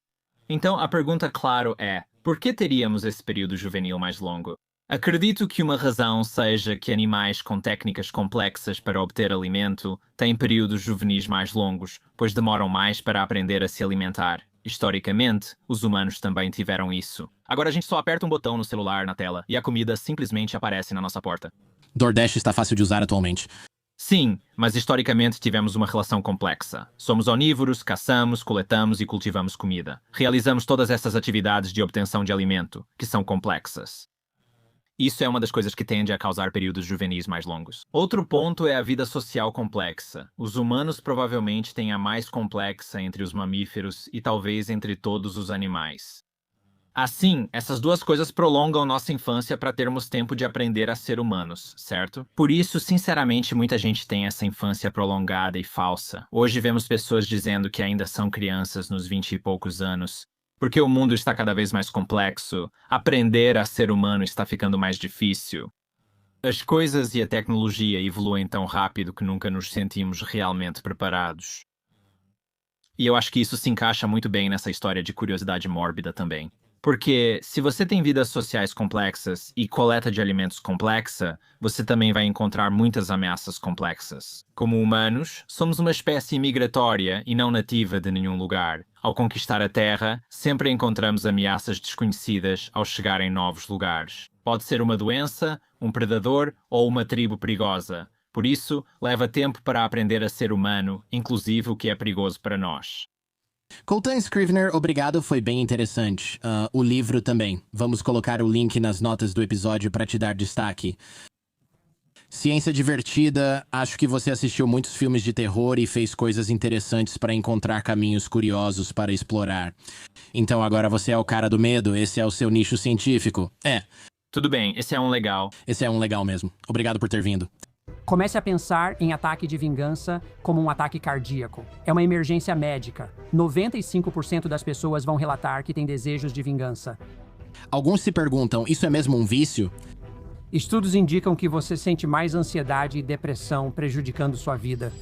Então, a pergunta, claro, é: por que teríamos esse período juvenil mais longo? Acredito que uma razão seja que animais com técnicas complexas para obter alimento têm períodos juvenis mais longos, pois demoram mais para aprender a se alimentar. Historicamente, os humanos também tiveram isso. Agora a gente só aperta um botão no celular na tela e a comida simplesmente aparece na nossa porta. DoorDash está fácil de usar atualmente. Sim, mas historicamente tivemos uma relação complexa. Somos onívoros, caçamos, coletamos e cultivamos comida. Realizamos todas essas atividades de obtenção de alimento, que são complexas. Isso é uma das coisas que tende a causar períodos juvenis mais longos. Outro ponto é a vida social complexa. Os humanos provavelmente têm a mais complexa entre os mamíferos e talvez entre todos os animais. Assim, essas duas coisas prolongam nossa infância para termos tempo de aprender a ser humanos, certo? Por isso, sinceramente, muita gente tem essa infância prolongada e falsa. Hoje vemos pessoas dizendo que ainda são crianças nos 20 e poucos anos. Porque o mundo está cada vez mais complexo, aprender a ser humano está ficando mais difícil. As coisas e a tecnologia evoluem tão rápido que nunca nos sentimos realmente preparados. E eu acho que isso se encaixa muito bem nessa história de curiosidade mórbida também. Porque se você tem vidas sociais complexas e coleta de alimentos complexa, você também vai encontrar muitas ameaças complexas. Como humanos, somos uma espécie migratória e não nativa de nenhum lugar. Ao conquistar a Terra, sempre encontramos ameaças desconhecidas ao chegar em novos lugares. Pode ser uma doença, um predador ou uma tribo perigosa. Por isso, leva tempo para aprender a ser humano, inclusive o que é perigoso para nós. Coltan Scrivener, obrigado, foi bem interessante. O livro também. Vamos colocar o link nas notas do episódio para te dar destaque. Ciência divertida, acho que você assistiu muitos filmes de terror e fez coisas interessantes para encontrar caminhos curiosos para explorar. Então agora você é o cara do medo, esse é o seu nicho científico. Tudo bem, esse é um legal. Esse é um legal mesmo. Obrigado por ter vindo. Comece a pensar em ataque de vingança como um ataque cardíaco. É uma emergência médica. 95% das pessoas vão relatar que têm desejos de vingança. Alguns se perguntam, isso é mesmo um vício? Estudos indicam que você sente mais ansiedade e depressão prejudicando sua vida.